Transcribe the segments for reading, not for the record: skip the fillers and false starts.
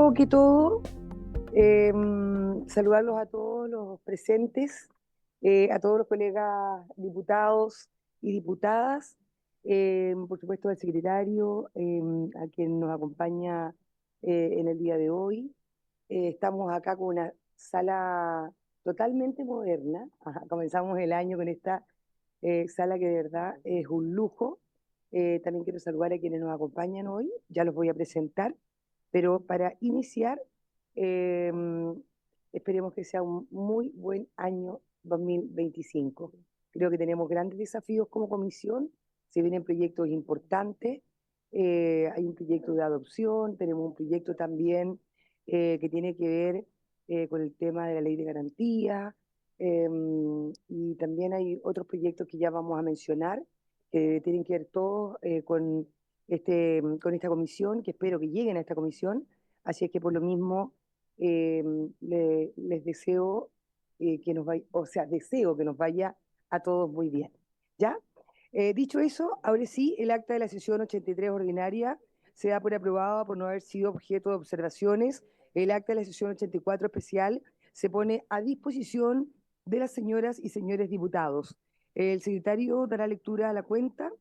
primero que todo, eh, saludarlos a todos los presentes, a todos los colegas diputados y diputadas, por supuesto al secretario, a quien nos acompaña en el día de hoy. Estamos acá con una sala totalmente moderna. Ajá, comenzamos el año con esta sala que de verdad es un lujo. También quiero saludar a quienes nos acompañan hoy, ya los voy a presentar, pero para iniciar, eh, esperemos que sea un muy buen año 2025. Creo que tenemos grandes desafíos como comisión, se vienen proyectos importantes, hay un proyecto de adopción, tenemos un proyecto también que tiene que ver con el tema de la ley de garantía, eh, y también hay otros proyectos que ya vamos a mencionar, que tienen que ver todos con esta comisión, que espero que lleguen a esta comisión. Así es que por lo mismo eh, les deseo que nos vaya, o sea, deseo que nos vaya a todos muy bien. ¿Ya? Dicho eso, ahora sí, el acta de la sesión 83 ordinaria se da por aprobada por no haber sido objeto de observaciones. El acta de la sesión 84 especial se pone a disposición de las señoras y señores diputados. El secretario dará lectura a la cuenta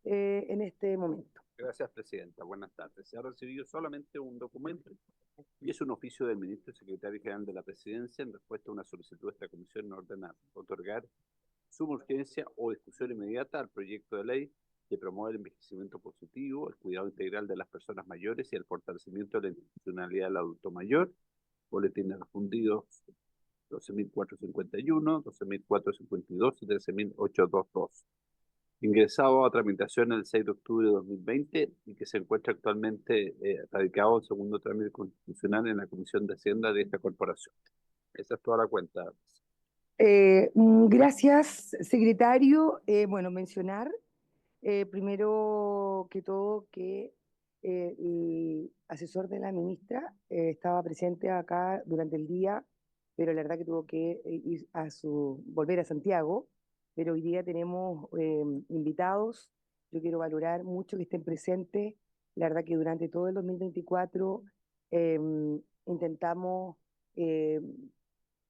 en este momento. Gracias, Presidenta. Buenas tardes. Se ha recibido solamente un documento y es un oficio del Ministro y Secretario General de la Presidencia en respuesta a una solicitud de esta comisión en orden a otorgar suma urgencia o discusión inmediata al proyecto de ley que promueve el envejecimiento positivo, el cuidado integral de las personas mayores y el fortalecimiento de la institucionalidad del adulto mayor. Boletines refundidos 12.451, 12.452 y 13.822, ingresado a tramitación el 6 de octubre de 2020 y que se encuentra actualmente radicado en segundo trámite constitucional en la Comisión de Hacienda de esta corporación. Esa es toda la cuenta. Gracias, secretario. Bueno, mencionar primero que todo que el asesor de la ministra estaba presente acá durante el día, pero la verdad que tuvo que ir volver a Santiago, pero hoy día tenemos invitados. Yo quiero valorar mucho que estén presentes. La verdad que durante todo el 2024 eh, intentamos eh,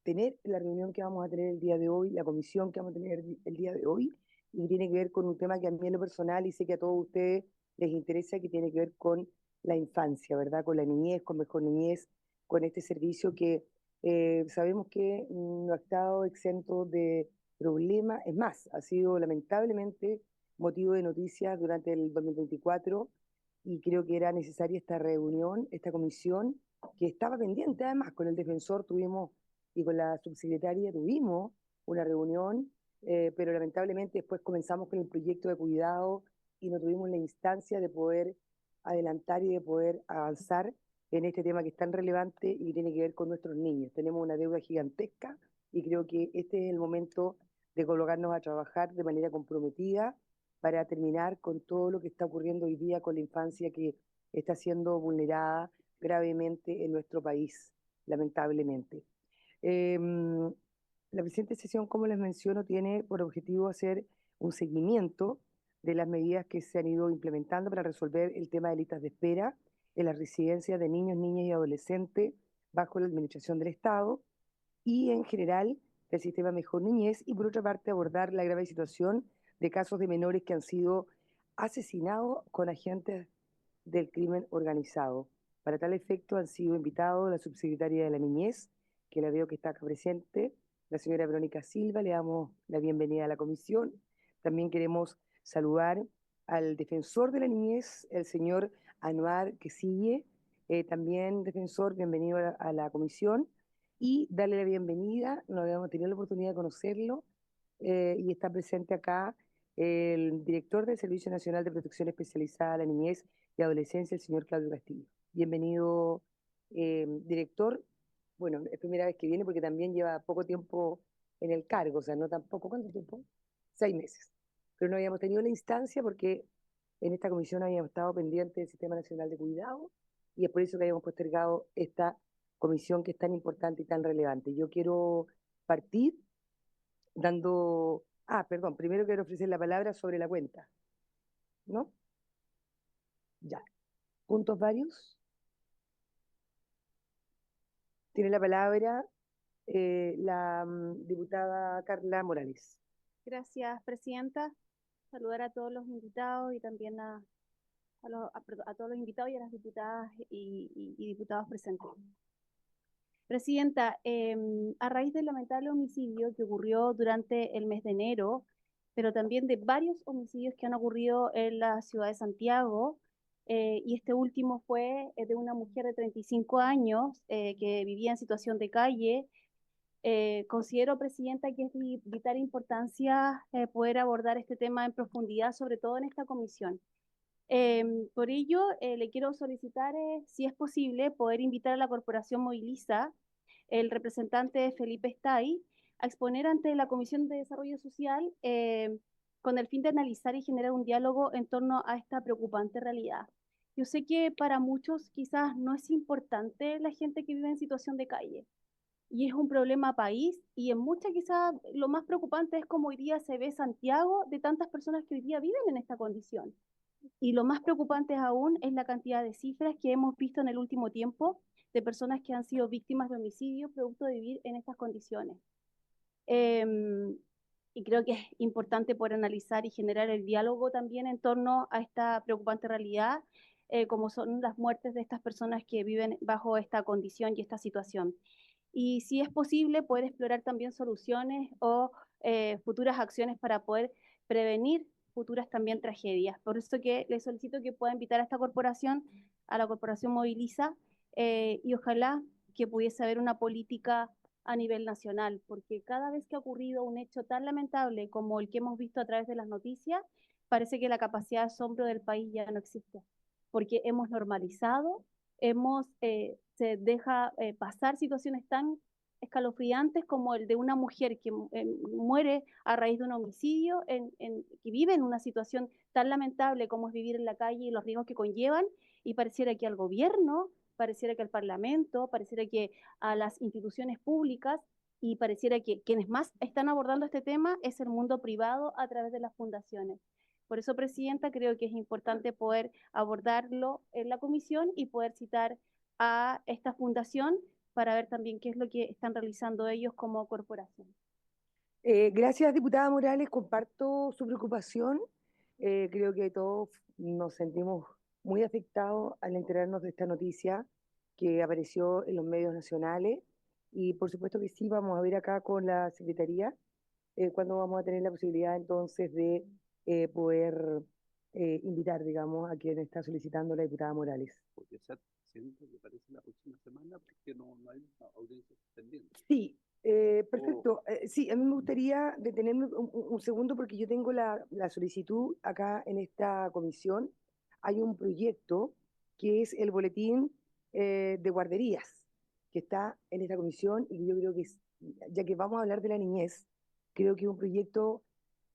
tener la reunión que vamos a tener el día de hoy, la comisión que vamos a tener el día de hoy, y tiene que ver con un tema que a mí en lo personal y sé que a todos ustedes les interesa, que tiene que ver con la infancia, ¿verdad? Con la niñez, con mejor niñez, con este servicio que sabemos que no ha estado exento de problemas, es más, ha sido lamentablemente motivo de noticias durante el 2024 y creo que era necesaria esta reunión, esta comisión, que estaba pendiente además con el defensor, tuvimos y con la subsecretaria tuvimos una reunión, pero lamentablemente después comenzamos con el proyecto de cuidado y no tuvimos la instancia de poder adelantar y de poder avanzar en este tema que es tan relevante y que tiene que ver con nuestros niños. Tenemos una deuda gigantesca y creo que este es el momento de colocarnos a trabajar de manera comprometida para terminar con todo lo que está ocurriendo hoy día con la infancia que está siendo vulnerada gravemente en nuestro país, lamentablemente. Eh, la presente sesión, como les menciono, tiene por objetivo hacer un seguimiento de las medidas que se han ido implementando para resolver el tema de listas de espera en las residencias de niños, niñas y adolescentes bajo la administración del Estado y en general del sistema Mejor Niñez, y por otra parte abordar la grave situación de casos de menores que han sido asesinados con agentes del crimen organizado. Para tal efecto han sido invitados la subsecretaria de la Niñez, que la veo que está acá presente, la señora Verónica Silva, le damos la bienvenida a la comisión. También queremos saludar al defensor de la niñez, el señor Anuar Quesille, también defensor, bienvenido a la comisión, y darle la bienvenida, no habíamos tenido la oportunidad de conocerlo, y está presente acá el director del Servicio Nacional de Protección Especializada a la Niñez y Adolescencia, el señor Claudio Castillo. Bienvenido, director. Bueno, es primera vez que viene porque también lleva poco tiempo en el cargo, o sea, no tampoco, ¿cuánto tiempo? 6 meses. Pero no habíamos tenido la instancia porque en esta comisión habíamos estado pendientes del Sistema Nacional de Cuidado y es por eso que habíamos postergado esta comisión que es tan importante y tan relevante. Yo quiero partir dando, perdón, primero quiero ofrecer la palabra sobre la cuenta, ¿no? Ya. ¿Puntos varios? Tiene la palabra la diputada Carla Morales. Gracias, presidenta. Saludar a todos los invitados y también a todos los invitados y a las diputadas y diputados presentes. Presidenta, a raíz del lamentable homicidio que ocurrió durante el mes de enero, pero también de varios homicidios que han ocurrido en la ciudad de Santiago, y este último fue de una mujer de 35 años que vivía en situación de calle. Considero, presidenta, que es de vital importancia poder abordar este tema en profundidad, sobre todo en esta comisión. Por ello, le quiero solicitar, si es posible, poder invitar a la Corporación Moviliza, el representante Felipe Stay, a exponer ante la Comisión de Desarrollo Social con el fin de analizar y generar un diálogo en torno a esta preocupante realidad. Yo sé que para muchos quizás no es importante la gente que vive en situación de calle, y es un problema país, y en muchas quizás lo más preocupante es cómo hoy día se ve Santiago de tantas personas que hoy día viven en esta condición. Y lo más preocupante aún es la cantidad de cifras que hemos visto en el último tiempo de personas que han sido víctimas de homicidio producto de vivir en estas condiciones. Eh, y creo que es importante poder analizar y generar el diálogo también en torno a esta preocupante realidad, como son las muertes de estas personas que viven bajo esta condición y esta situación. Y si es posible, poder explorar también soluciones o futuras acciones para poder prevenir futuras también tragedias. Por eso que le solicito que pueda invitar a esta corporación, a la Corporación Moviliza, y ojalá que pudiese haber una política a nivel nacional, porque cada vez que ha ocurrido un hecho tan lamentable como el que hemos visto a través de las noticias, parece que la capacidad de asombro del país ya no existe, porque hemos normalizado, se deja pasar situaciones tan escalofriantes como el de una mujer que muere a raíz de un homicidio, que vive en una situación tan lamentable como es vivir en la calle y los riesgos que conllevan, y pareciera que al gobierno, pareciera que al Parlamento, pareciera que a las instituciones públicas, y pareciera que quienes más están abordando este tema es el mundo privado a través de las fundaciones. Por eso, presidenta, creo que es importante poder abordarlo en la comisión y poder citar a esta fundación para ver también qué es lo que están realizando ellos como corporación. Gracias, diputada Morales, comparto su preocupación. Creo que todos nos sentimos muy afectados al enterarnos de esta noticia que apareció en los medios nacionales y por supuesto que sí, vamos a ver acá con la Secretaría cuándo vamos a tener la posibilidad entonces de poder invitar, digamos, a quien está solicitando la diputada Morales. Porque ser presidente, me parece, la próxima semana, porque no hay audiencia pendiente. Sí, perfecto. Sí, a mí me gustaría detenerme un segundo porque yo tengo la solicitud acá en esta comisión. Hay un proyecto que es el boletín de guarderías que está en esta comisión y yo creo que, ya que vamos a hablar de la niñez, creo que es un proyecto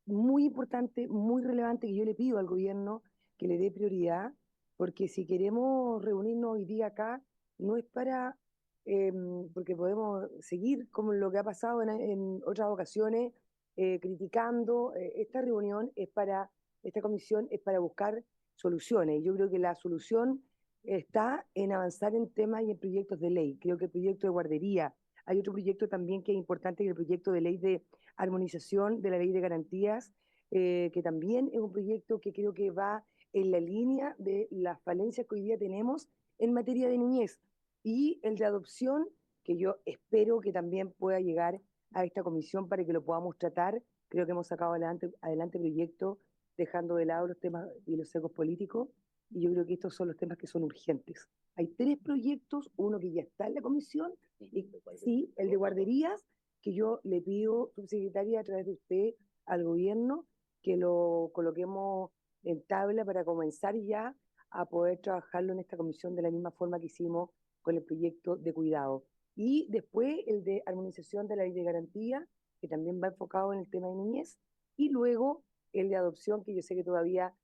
muy importante, muy relevante que yo le pido al gobierno que le dé prioridad, porque si queremos reunirnos hoy día acá, no es para, eh, porque podemos seguir como lo que ha pasado en otras ocasiones, criticando. Esta reunión es para, esta comisión es para buscar soluciones. Yo creo que la solución está en avanzar en temas y en proyectos de ley. Creo que el proyecto de guardería, hay otro proyecto también que es importante, que es el proyecto de ley de armonización de la ley de garantías, que también es un proyecto que creo que va en la línea de las falencias que hoy día tenemos en materia de niñez, y el de adopción, que yo espero que también pueda llegar a esta comisión para que lo podamos tratar. Creo que hemos sacado adelante proyectos dejando de lado los temas y los secos políticos, y yo creo que estos son los temas que son urgentes. Hay tres proyectos, uno que ya está en la comisión, y sí, el de guarderías, que yo le pido, subsecretaria, a través de usted al gobierno, que lo coloquemos en tabla para comenzar ya a poder trabajarlo en esta comisión de la misma forma que hicimos con el proyecto de cuidado. Y después el de armonización de la ley de garantía, que también va enfocado en el tema de niñez, y luego el de adopción, que yo sé que todavía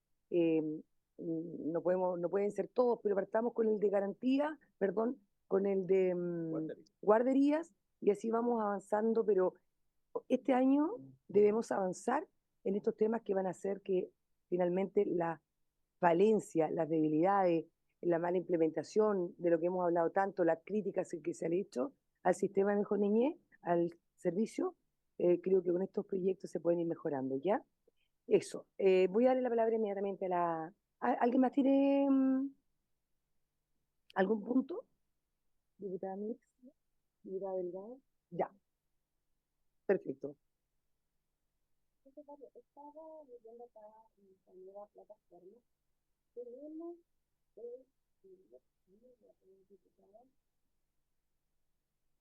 no pueden ser todos, pero partamos con el de garantía, perdón, con el de guarderías, y así vamos avanzando, pero este año debemos avanzar en estos temas que van a hacer que finalmente la falencia, las debilidades, la mala implementación de lo que hemos hablado tanto, las críticas que se han hecho, al sistema de Mejor Niñez, al servicio, creo que con estos proyectos se pueden ir mejorando, ¿ya? Eso. Voy a darle la palabra inmediatamente a la... ¿Alguien más tiene algún punto? Diputada Mix, diputada Delgado. Ya, perfecto. Estaba leyendo acá en la nueva plataforma. Tenemos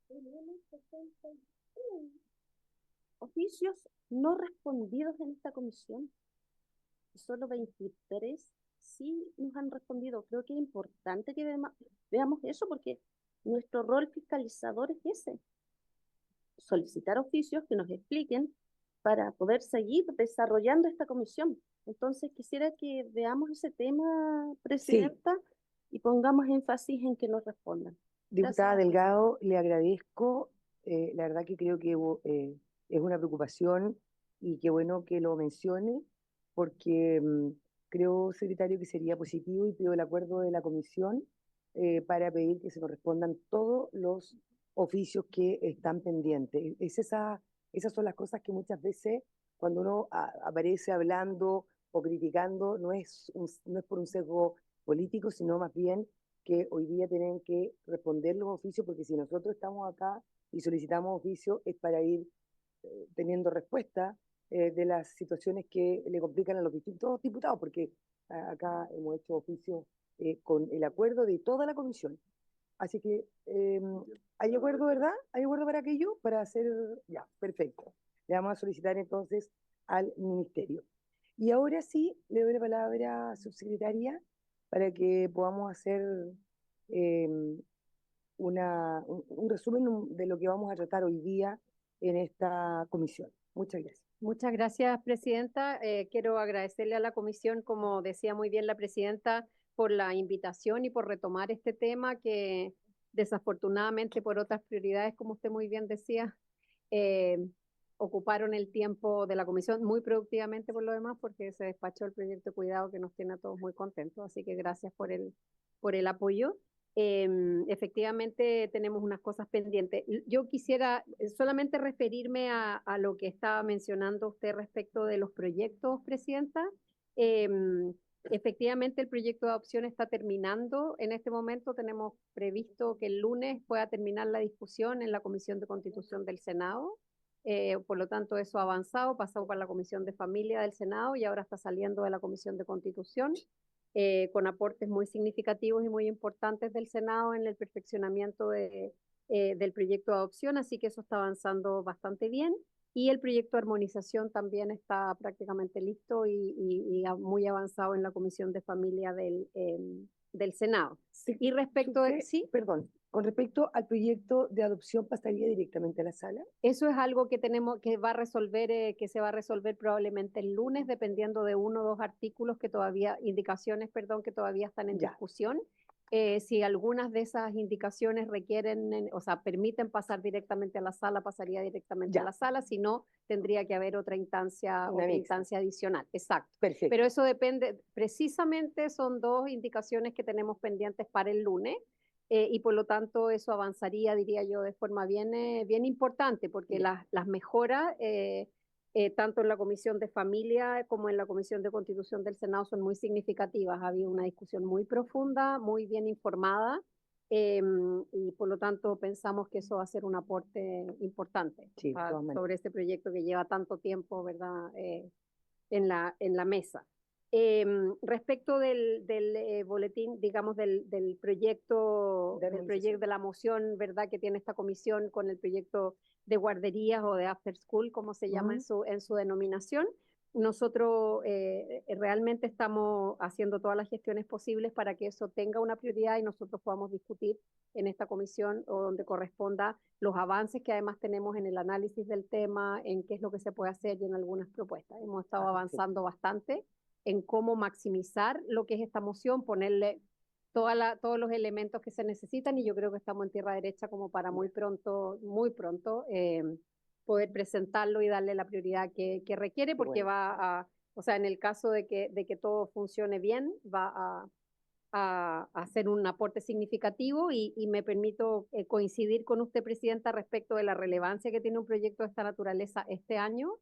tenemos 61 oficios no respondidos en esta comisión. Solo 23 sí nos han respondido. Creo que es importante que veamos eso porque nuestro rol fiscalizador es ese. Solicitar oficios que nos expliquen para poder seguir desarrollando esta comisión. Entonces, quisiera que veamos ese tema, Presidenta, sí, y pongamos énfasis en que nos respondan. Diputada Gracias. Delgado, le agradezco. La verdad que creo que es una preocupación y qué bueno que lo mencione, porque creo, secretario, que sería positivo y pido el acuerdo de la comisión para pedir que se nos respondan todos los oficios que están pendientes. Esas son las cosas que muchas veces cuando uno aparece hablando o criticando no es por un sesgo político, sino más bien que hoy día tienen que responder los oficios, porque si nosotros estamos acá y solicitamos oficios es para ir teniendo respuesta de las situaciones que le complican a los distintos diputados, porque acá hemos hecho oficios con el acuerdo de toda la comisión. Así que hay acuerdo, ¿verdad? ¿Hay acuerdo para aquello? Para hacer... Ya, perfecto. Le vamos a solicitar entonces al ministerio. Y ahora sí, le doy la palabra, subsecretaria, para que podamos hacer eh, un resumen de lo que vamos a tratar hoy día en esta comisión. Muchas gracias. Muchas gracias, Presidenta. Quiero agradecerle a la comisión, como decía muy bien la Presidenta, por la invitación y por retomar este tema que desafortunadamente por otras prioridades, como usted muy bien decía, eh, ocuparon el tiempo de la comisión muy productivamente por lo demás, porque se despachó el proyecto de cuidado que nos tiene a todos muy contentos. Así que gracias por el apoyo. Efectivamente tenemos unas cosas pendientes. Yo quisiera solamente referirme a lo que estaba mencionando usted respecto de los proyectos, Presidenta. Efectivamente el proyecto de adopción está terminando. En este momento tenemos previsto que el lunes pueda terminar la discusión en la Comisión de Constitución del Senado. Por lo tanto, eso ha avanzado, pasado por la Comisión de Familia del Senado y ahora está saliendo de la Comisión de Constitución. Con aportes muy significativos y muy importantes del Senado en el perfeccionamiento del proyecto de adopción, así que eso está avanzando bastante bien. Y el proyecto de armonización también está prácticamente listo y muy avanzado en la Comisión de Familia del Senado. Sí, y respecto usted, sí, perdón, con respecto al proyecto de adopción, ¿pasaría directamente a la sala? Eso es algo que tenemos que va a resolver, que se va a resolver probablemente el lunes, dependiendo de uno o dos artículos que todavía, indicaciones, perdón, que todavía están en discusión. Si algunas de esas indicaciones requieren, o sea, permiten pasar directamente a la sala, pasaría directamente a la sala, si no, tendría que haber otra instancia adicional. Exacto. Perfecto. Pero eso depende, precisamente son dos indicaciones que tenemos pendientes para el lunes. Y por lo tanto eso avanzaría, diría yo, de forma bien importante, porque las mejoras, tanto en la Comisión de Familia como en la Comisión de Constitución del Senado, son muy significativas. Ha habido una discusión muy profunda, muy bien informada, y por lo tanto pensamos que eso va a ser un aporte importante sobre este proyecto que lleva tanto tiempo, ¿verdad?, en la mesa. Respecto del boletín, digamos, del proyecto, de la moción, ¿verdad?, que tiene esta comisión con el proyecto de guarderías o de after school, como se llama en su denominación. Nosotros realmente estamos haciendo todas las gestiones posibles para que eso tenga una prioridad y nosotros podamos discutir en esta comisión o donde corresponda los avances que además tenemos en el análisis del tema, en qué es lo que se puede hacer y en algunas propuestas. Hemos estado avanzando bastante en cómo maximizar lo que es esta moción, ponerle todos los elementos que se necesitan y yo creo que estamos en tierra derecha como para muy pronto poder presentarlo y darle la prioridad que requiere, porque va a, o sea, en el caso de que todo funcione bien, va a hacer un aporte significativo y me permito coincidir con usted, Presidenta, respecto de la relevancia que tiene un proyecto de esta naturaleza este año,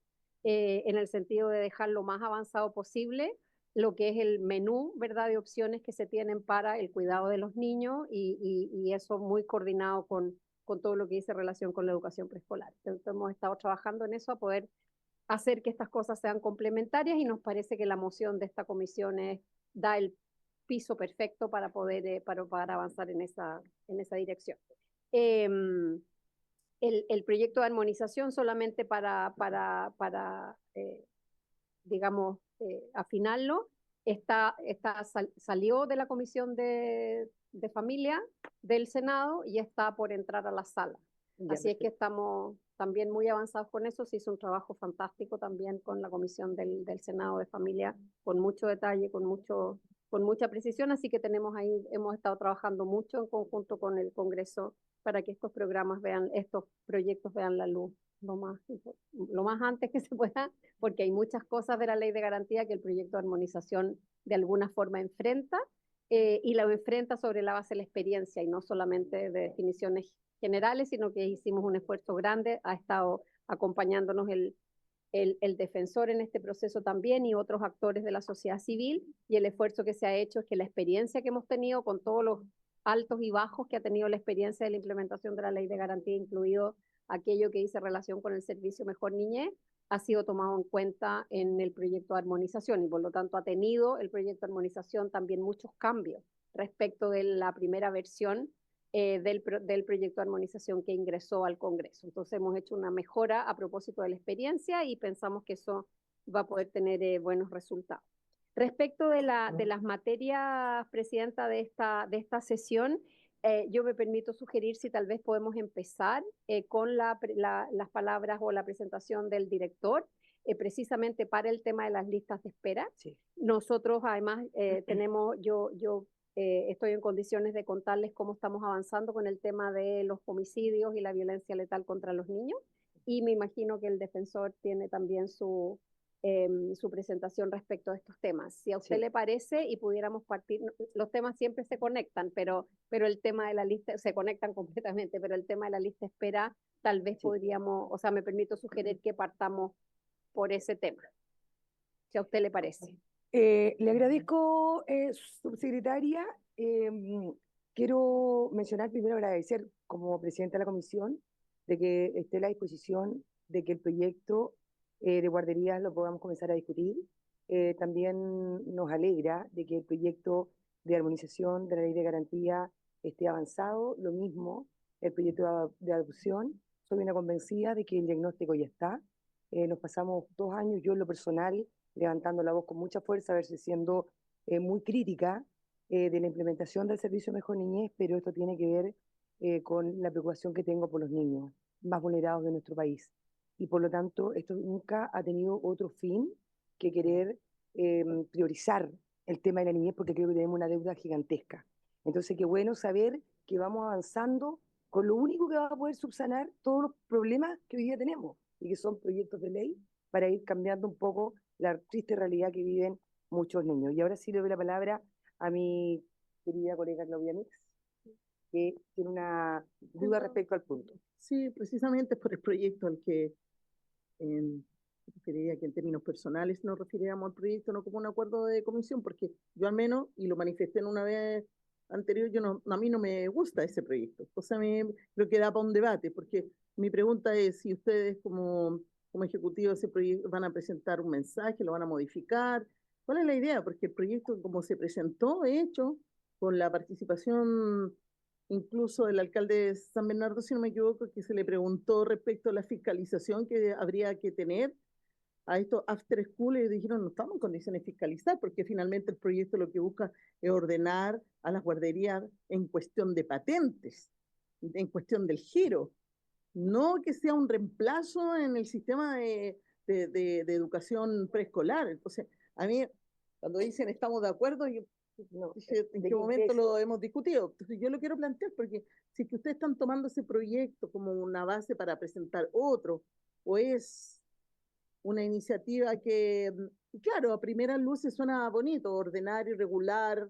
en el sentido de dejar lo más avanzado posible lo que es el menú, ¿verdad?, de opciones que se tienen para el cuidado de los niños y eso muy coordinado con todo lo que dice relación con la educación preescolar. Entonces, hemos estado trabajando en eso a poder hacer que estas cosas sean complementarias y nos parece que la moción de esta comisión da el piso perfecto para poder para avanzar en esa dirección. El proyecto de armonización solamente para digamos, afinarlo, salió de la Comisión de Familia del Senado y está por entrar a la sala. Ya, Así es que estamos también muy avanzados con eso. Se hizo un trabajo fantástico también con la Comisión del Senado de Familia, con mucho detalle, con mucha precisión. Así que hemos estado trabajando mucho en conjunto con el Congreso para que estos proyectos vean la luz lo más antes que se pueda, porque hay muchas cosas de la ley de garantía que el proyecto de armonización de alguna forma enfrenta y la enfrenta sobre la base de la experiencia y no solamente de definiciones generales, sino que hicimos un esfuerzo grande, ha estado acompañándonos el defensor en este proceso también y otros actores de la sociedad civil, y el esfuerzo que se ha hecho es que la experiencia que hemos tenido con todos los altos y bajos que ha tenido la experiencia de la implementación de la ley de garantía, incluido aquello que dice relación con el servicio Mejor Niñez, ha sido tomado en cuenta en el proyecto de armonización y por lo tanto ha tenido el proyecto de armonización también muchos cambios respecto de la primera versión del proyecto de armonización que ingresó al Congreso. Entonces hemos hecho una mejora a propósito de la experiencia y pensamos que eso va a poder tener buenos resultados. Respecto de las materias, Presidenta, de esta sesión, yo me permito sugerir si tal vez podemos empezar con las palabras o la presentación del director, precisamente para el tema de las listas de espera. sí. Nosotros además yo estoy en condiciones de contarles cómo estamos avanzando con el tema de los homicidios y la violencia letal contra los niños, y me imagino que el defensor tiene también su presentación respecto a estos temas. Si a usted le parece y pudiéramos partir, los temas siempre se conectan, pero el tema de la lista, se conectan completamente, pero el tema de la lista de espera, tal vez podríamos, o sea, me permito sugerir que partamos por ese tema, si a usted le parece. Le agradezco, subsecretaria. Quiero mencionar primero agradecer como presidenta de la comisión de que esté a la disposición de que el proyecto de guarderías lo podamos comenzar a discutir. También nos alegra de que el proyecto de armonización de la ley de garantía esté avanzado. Lo mismo el proyecto de adopción. Soy una convencida de que el diagnóstico ya está. Nos pasamos 2 años, yo en lo personal, levantando la voz con mucha fuerza, a veces siendo muy crítica de la implementación del servicio Mejor Niñez, pero esto tiene que ver con la preocupación que tengo por los niños más vulnerados de nuestro país. Y por lo tanto, esto nunca ha tenido otro fin que querer priorizar el tema de la niñez, porque creo que tenemos una deuda gigantesca. Entonces, qué bueno saber que vamos avanzando con lo único que va a poder subsanar todos los problemas que hoy día tenemos, y que son proyectos de ley para ir cambiando un poco la triste realidad que viven muchos niños. Y ahora sí le doy la palabra a mi querida colega Claudia Mix, que tiene una duda respecto al punto. Sí, precisamente por el proyecto al que preferiría que en términos personales nos refiriéramos al proyecto, no como un acuerdo de comisión, porque yo al menos, y lo manifesté en una vez anterior, a mí no me gusta ese proyecto. O sea, creo que da para un debate, porque mi pregunta es si ustedes como ejecutivo de ese proyecto van a presentar un mensaje, lo van a modificar. ¿Cuál es la idea? Porque el proyecto, como se presentó, hecho, con la participación incluso del alcalde de San Bernardo, si no me equivoco, que se le preguntó respecto a la fiscalización que habría que tener a estos after school, y dijeron no estamos en condiciones de fiscalizar, porque finalmente el proyecto lo que busca es ordenar a las guarderías en cuestión de patentes, en cuestión del giro, no que sea un reemplazo en el sistema de educación preescolar. Entonces, a mí, cuando dicen estamos de acuerdo, yo no dije en qué momento lo hemos discutido. Entonces, yo lo quiero plantear porque si es que ustedes están tomando ese proyecto como una base para presentar otro, o es una iniciativa que, claro, a primera luz suena bonito, ordenar y regular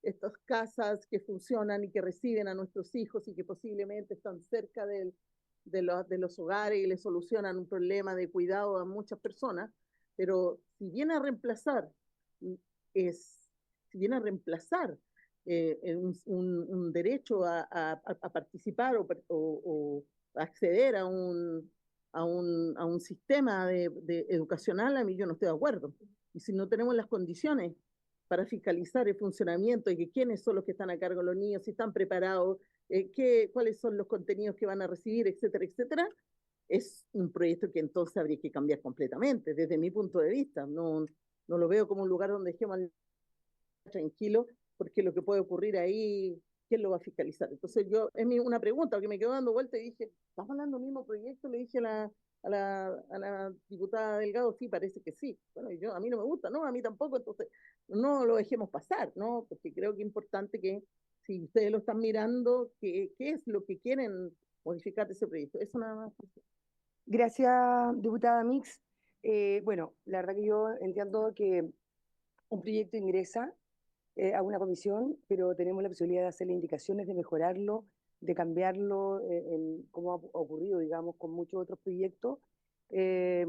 estas casas que funcionan y que reciben a nuestros hijos y que posiblemente están cerca de los hogares y le solucionan un problema de cuidado a muchas personas, pero si viene a reemplazar, es, si viene a reemplazar un derecho a participar o acceder a un sistema de educacional, a mí yo no estoy de acuerdo. Y si no tenemos las condiciones para fiscalizar el funcionamiento y que quiénes son los que están a cargo de los niños, si están preparados, cuáles son los contenidos que van a recibir, etcétera, etcétera, es un proyecto que entonces habría que cambiar completamente, desde mi punto de vista. No, no lo veo como un lugar donde dejemos tranquilo, porque lo que puede ocurrir ahí, ¿quién lo va a fiscalizar? Entonces una pregunta, porque me quedo dando vuelta y dije, ¿estamos hablando del mismo proyecto? Le dije a la diputada Delgado, sí, parece que sí. Bueno, a mí no me gusta, no, a mí tampoco, entonces no lo dejemos pasar, ¿no? Porque creo que es importante que si ustedes lo están mirando, ¿qué es lo que quieren modificar de ese proyecto? Eso nada más. Gracias, diputada Mix. Bueno, la verdad que yo entiendo que un proyecto ingresa a una comisión, pero tenemos la posibilidad de hacerle indicaciones, de mejorarlo, de cambiarlo, como ha ocurrido, digamos, con muchos otros proyectos. Eh,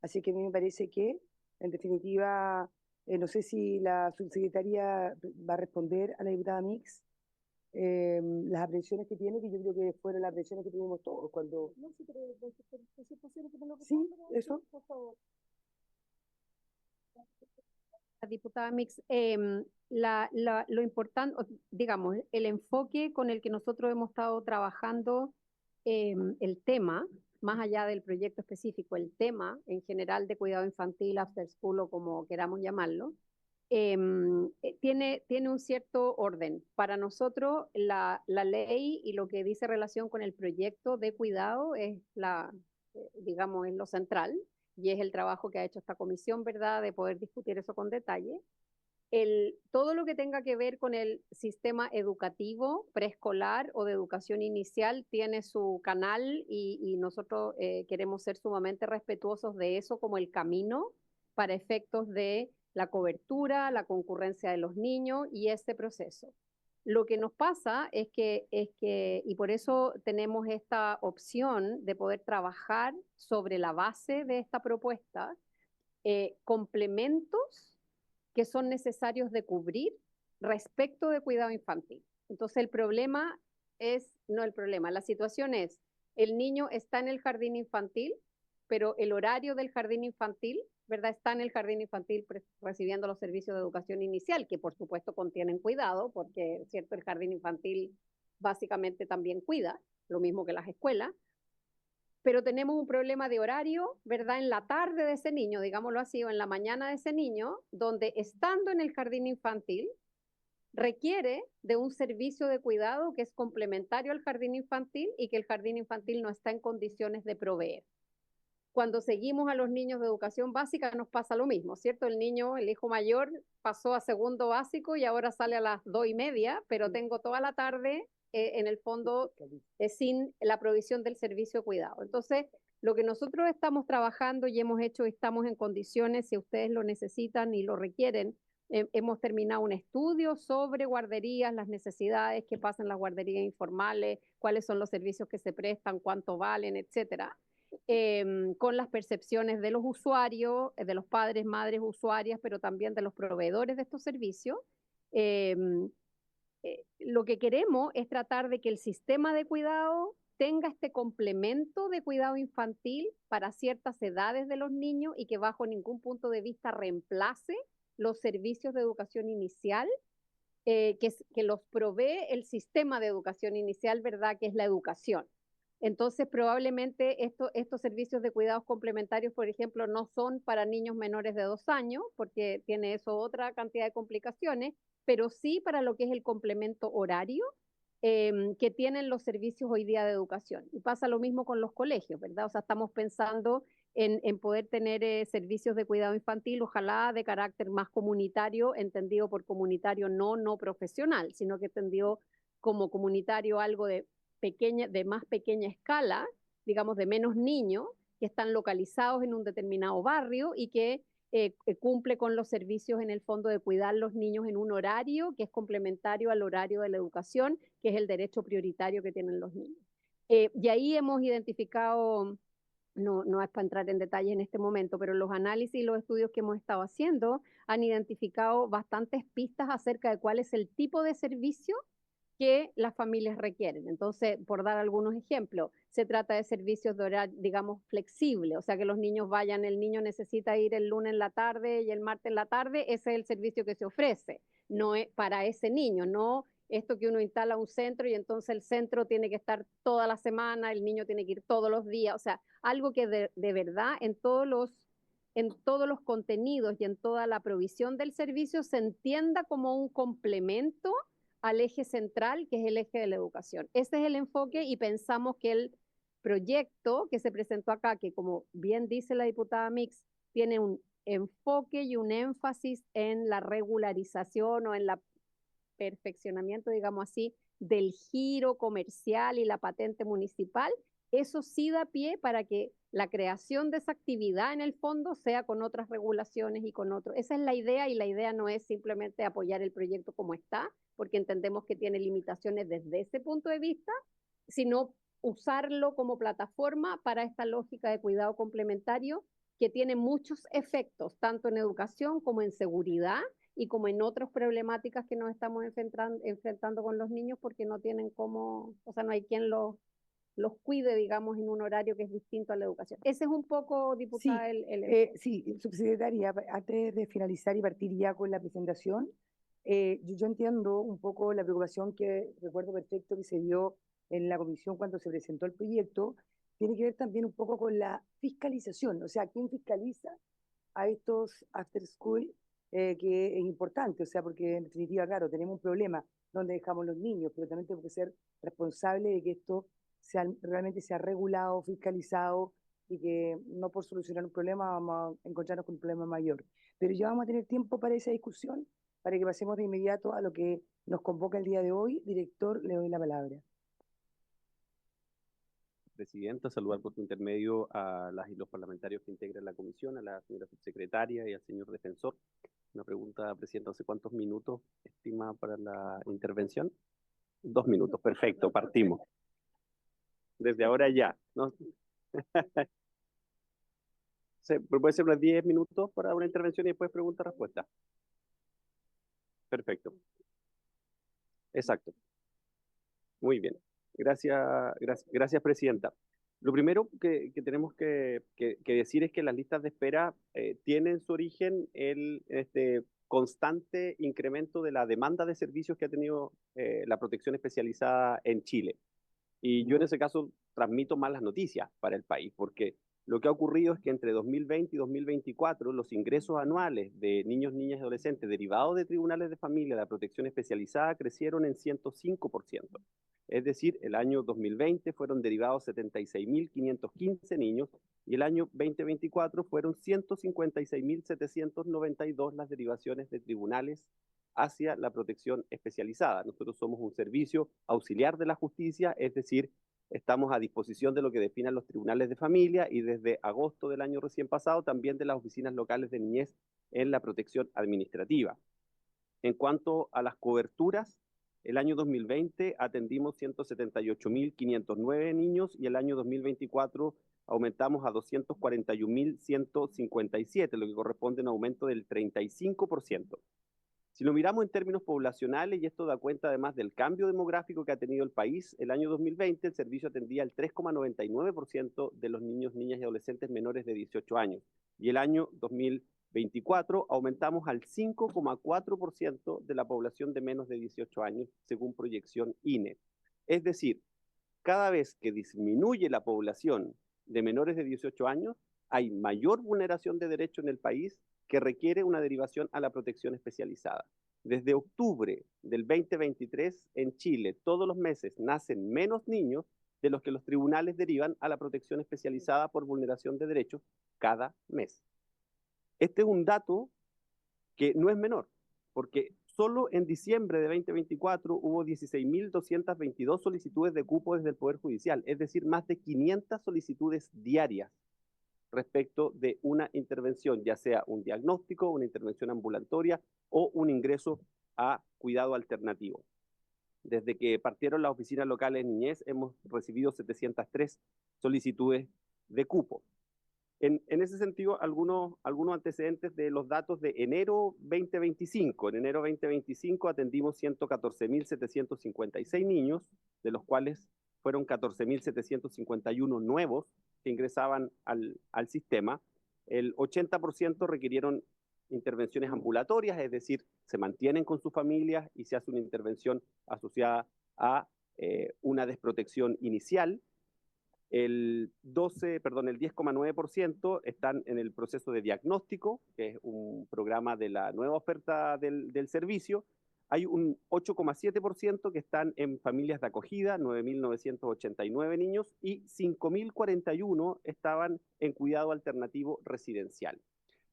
Así que a mí me parece que, en definitiva, no sé si la subsecretaria va a responder a la diputada Mix las aprehensiones que tiene, que yo creo que fueron las aprehensiones que tuvimos todos cuando... No, sí, pero es posible que me lo responda. Sí, eso. Por favor. Diputada Mix, lo importante, digamos, el enfoque con el que nosotros hemos estado trabajando el tema, más allá del proyecto específico, el tema en general de cuidado infantil, after school o como queramos llamarlo, tiene un cierto orden. Para nosotros, la ley y lo que dice relación con el proyecto de cuidado es digamos, es lo central y es el trabajo que ha hecho esta comisión, ¿verdad?, de poder discutir eso con detalle. Todo lo que tenga que ver con el sistema educativo preescolar o de educación inicial tiene su canal y nosotros queremos ser sumamente respetuosos de eso como el camino para efectos de la cobertura, la concurrencia de los niños y este proceso. Lo que nos pasa y por eso tenemos esta opción de poder trabajar sobre la base de esta propuesta, complementos que son necesarios de cubrir respecto de cuidado infantil. Entonces la situación es, el niño está en el jardín infantil, pero el horario del jardín infantil, ¿verdad? Está en el jardín infantil recibiendo los servicios de educación inicial, que por supuesto contienen cuidado, porque, ¿cierto?, el jardín infantil básicamente también cuida, lo mismo que las escuelas, pero tenemos un problema de horario, ¿verdad?, en la tarde de ese niño, digámoslo así, o en la mañana de ese niño, donde estando en el jardín infantil, requiere de un servicio de cuidado que es complementario al jardín infantil y que el jardín infantil no está en condiciones de proveer. Cuando seguimos a los niños de educación básica nos pasa lo mismo, ¿cierto? El hijo mayor pasó a segundo básico y ahora sale a las 2:30, pero tengo toda la tarde en el fondo sin la provisión del servicio de cuidado. Entonces, lo que nosotros estamos trabajando y hemos hecho, estamos en condiciones, si ustedes lo necesitan y lo requieren, hemos terminado un estudio sobre guarderías, las necesidades que pasan las guarderías informales, cuáles son los servicios que se prestan, cuánto valen, etcétera. Con las percepciones de los usuarios, de los padres, madres, usuarias, pero también de los proveedores de estos servicios. Lo que queremos es tratar de que el sistema de cuidado tenga este complemento de cuidado infantil para ciertas edades de los niños y que bajo ningún punto de vista reemplace los servicios de educación inicial que los provee el sistema de educación inicial, ¿verdad?, que es la educación. Entonces, probablemente estos servicios de cuidados complementarios, por ejemplo, no son para niños menores de 2 años, porque tiene eso otra cantidad de complicaciones, pero sí para lo que es el complemento horario que tienen los servicios hoy día de educación. Y pasa lo mismo con los colegios, ¿verdad? O sea, estamos pensando en poder tener servicios de cuidado infantil, ojalá de carácter más comunitario, entendido por comunitario no profesional, sino que entendido como comunitario algo de más pequeña escala, digamos de menos niños, que están localizados en un determinado barrio y que cumple con los servicios en el fondo de cuidar los niños en un horario que es complementario al horario de la educación, que es el derecho prioritario que tienen los niños. Y ahí hemos identificado, no es para entrar en detalle en este momento, pero los análisis y los estudios que hemos estado haciendo han identificado bastantes pistas acerca de cuál es el tipo de servicio que las familias requieren. Entonces, por dar algunos ejemplos, se trata de servicios de horario, digamos, flexible, o sea, que los niños vayan, el niño necesita ir el lunes en la tarde y el martes en la tarde, ese es el servicio que se ofrece, no es para ese niño, no esto que uno instala un centro y entonces el centro tiene que estar toda la semana, el niño tiene que ir todos los días, o sea, algo que de verdad en todos los contenidos y en toda la provisión del servicio se entienda como un complemento al eje central, que es el eje de la educación. Ese es el enfoque y pensamos que el proyecto que se presentó acá, que como bien dice la diputada Mix, tiene un enfoque y un énfasis en la regularización o en el perfeccionamiento, digamos así, del giro comercial y la patente municipal, eso sí da pie para que la creación de esa actividad en el fondo sea con otras regulaciones y con otros. Esa es la idea y la idea no es simplemente apoyar el proyecto como está, porque entendemos que tiene limitaciones desde ese punto de vista, sino usarlo como plataforma para esta lógica de cuidado complementario que tiene muchos efectos, tanto en educación como en seguridad y como en otras problemáticas que nos estamos enfrentando con los niños porque no tienen cómo, o sea, no hay quien los cuide, digamos, en un horario que es distinto a la educación. Ese es un poco, diputada, Sí, sí, subsecretaria, antes de finalizar y partir ya con la presentación, yo entiendo un poco la preocupación que recuerdo perfecto que se dio en la comisión cuando se presentó el proyecto, tiene que ver también un poco con la fiscalización, o sea, ¿quién fiscaliza a estos after school? Que es importante, o sea, porque en definitiva, claro, tenemos un problema donde dejamos los niños, pero también tenemos que ser responsables de que esto realmente sea regulado, fiscalizado, y que no por solucionar un problema vamos a encontrarnos con un problema mayor. Pero ya vamos a tener tiempo para esa discusión, para que pasemos de inmediato a lo que nos convoca el día de hoy. Director, le doy la palabra. Presidenta, saludar por tu intermedio a las y los parlamentarios que integran la comisión, a la señora subsecretaria y al señor defensor. Una pregunta, Presidenta, ¿hace cuántos minutos estima para la intervención? 2 minutos, perfecto, partimos. Desde ahora ya, ¿no? Puede ser unos 10 minutos para una intervención y después pregunta-respuesta. Perfecto. Exacto. Muy bien. Gracias, Presidenta. Lo primero que tenemos que decir es que las listas de espera tienen su origen en este constante incremento de la demanda de servicios que ha tenido la protección especializada en Chile. Y yo en ese caso transmito malas noticias para el país, porque lo que ha ocurrido es que entre 2020 y 2024 los ingresos anuales de niños, niñas y adolescentes derivados de tribunales de familia de la protección especializada crecieron en 105%. Es decir, el año 2020 fueron derivados 76.515 niños y el año 2024 fueron 156.792 las derivaciones de tribunales hacia la protección especializada. Nosotros somos un servicio auxiliar de la justicia, es decir, estamos a disposición de lo que definan los tribunales de familia y desde agosto del año recién pasado también de las oficinas locales de niñez en la protección administrativa. En cuanto a las coberturas, el año 2020 atendimos 178.509 niños y el año 2024 aumentamos a 241.157, lo que corresponde a un aumento del 35%. Si lo miramos en términos poblacionales, y esto da cuenta además del cambio demográfico que ha tenido el país, el año 2020 el servicio atendía al 3,99% de los niños, niñas y adolescentes menores de 18 años. Y el año 2024 aumentamos al 5,4% de la población de menos de 18 años, según proyección INE. Es decir, cada vez que disminuye la población de menores de 18 años, hay mayor vulneración de derechos en el país que requiere una derivación a la protección especializada. Desde octubre del 2023 en Chile, todos los meses nacen menos niños de los que los tribunales derivan a la protección especializada por vulneración de derechos cada mes. Este es un dato que no es menor, porque solo en diciembre de 2024 hubo 16.222 solicitudes de cupo desde el Poder Judicial, es decir, más de 500 solicitudes diarias. respecto de una intervención, ya sea un diagnóstico, una intervención ambulatoria o un ingreso a cuidado alternativo. Desde que partieron las oficinas locales de niñez, hemos recibido 703 solicitudes de cupo. En ese sentido, algunos antecedentes de los datos de enero 2025. En enero 2025 atendimos 114.756 niños, de los cuales fueron 14.751 nuevos que ingresaban al sistema. El 80% requirieron intervenciones ambulatorias, es decir, se mantienen con sus familias y se hace una intervención asociada a una desprotección inicial. El 10,9% están en el proceso de diagnóstico, que es un programa de la nueva oferta del servicio. Hay un 8,7% que están en familias de acogida, 9.989 niños, y 5.041 estaban en cuidado alternativo residencial.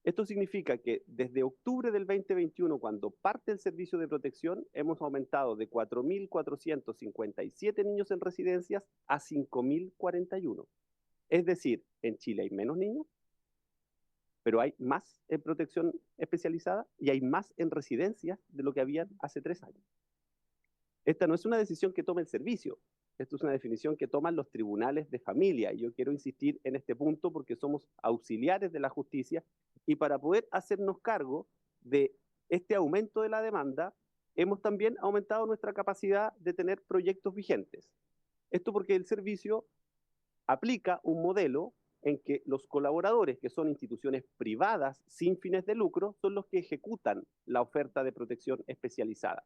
Esto significa que desde octubre del 2021, cuando parte el servicio de protección, hemos aumentado de 4.457 niños en residencias a 5.041. Es decir, en Chile hay menos niños, pero hay más en protección especializada y hay más en residencias de lo que habían hace 3 años. Esta no es una decisión que toma el servicio, esto es una definición que toman los tribunales de familia. Y yo quiero insistir en este punto porque somos auxiliares de la justicia y para poder hacernos cargo de este aumento de la demanda, hemos también aumentado nuestra capacidad de tener proyectos vigentes. Esto porque el servicio aplica un modelo en que los colaboradores, que son instituciones privadas sin fines de lucro, son los que ejecutan la oferta de protección especializada.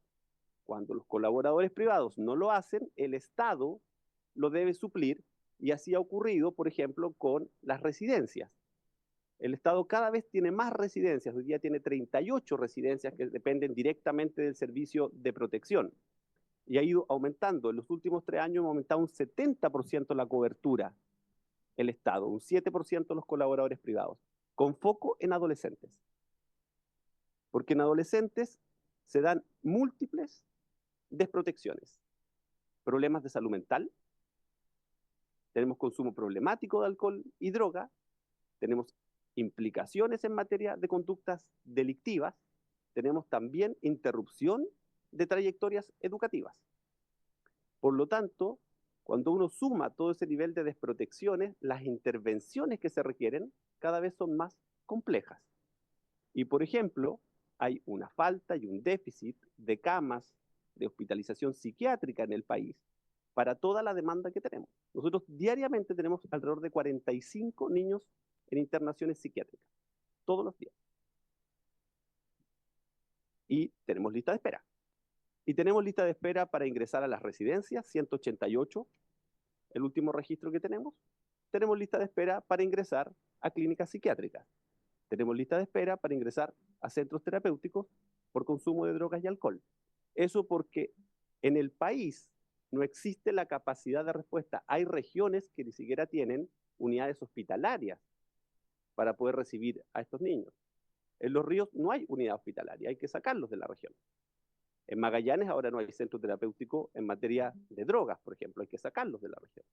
Cuando los colaboradores privados no lo hacen, el Estado lo debe suplir y así ha ocurrido, por ejemplo, con las residencias. El Estado cada vez tiene más residencias, hoy día tiene 38 residencias que dependen directamente del servicio de protección y ha ido aumentando. En los últimos 3 años hemos aumentado un 70% la cobertura, el Estado, un 7% los colaboradores privados, con foco en adolescentes. Porque en adolescentes se dan múltiples desprotecciones, problemas de salud mental, tenemos consumo problemático de alcohol y droga, tenemos implicaciones en materia de conductas delictivas, tenemos también interrupción de trayectorias educativas. Por lo tanto, cuando uno suma todo ese nivel de desprotecciones, las intervenciones que se requieren cada vez son más complejas. Y, por ejemplo, hay una falta y un déficit de camas de hospitalización psiquiátrica en el país para toda la demanda que tenemos. Nosotros diariamente tenemos alrededor de 45 niños en internaciones psiquiátricas, todos los días. Y tenemos lista de espera. Y tenemos lista de espera para ingresar a las residencias, 188, el último registro que tenemos. Tenemos lista de espera para ingresar a clínicas psiquiátricas. Tenemos lista de espera para ingresar a centros terapéuticos por consumo de drogas y alcohol. Eso porque en el país no existe la capacidad de respuesta. Hay regiones que ni siquiera tienen unidades hospitalarias para poder recibir a estos niños. En Los Ríos no hay unidad hospitalaria, hay que sacarlos de la región. En Magallanes ahora no hay centro terapéutico en materia de drogas, por ejemplo, hay que sacarlos de la región.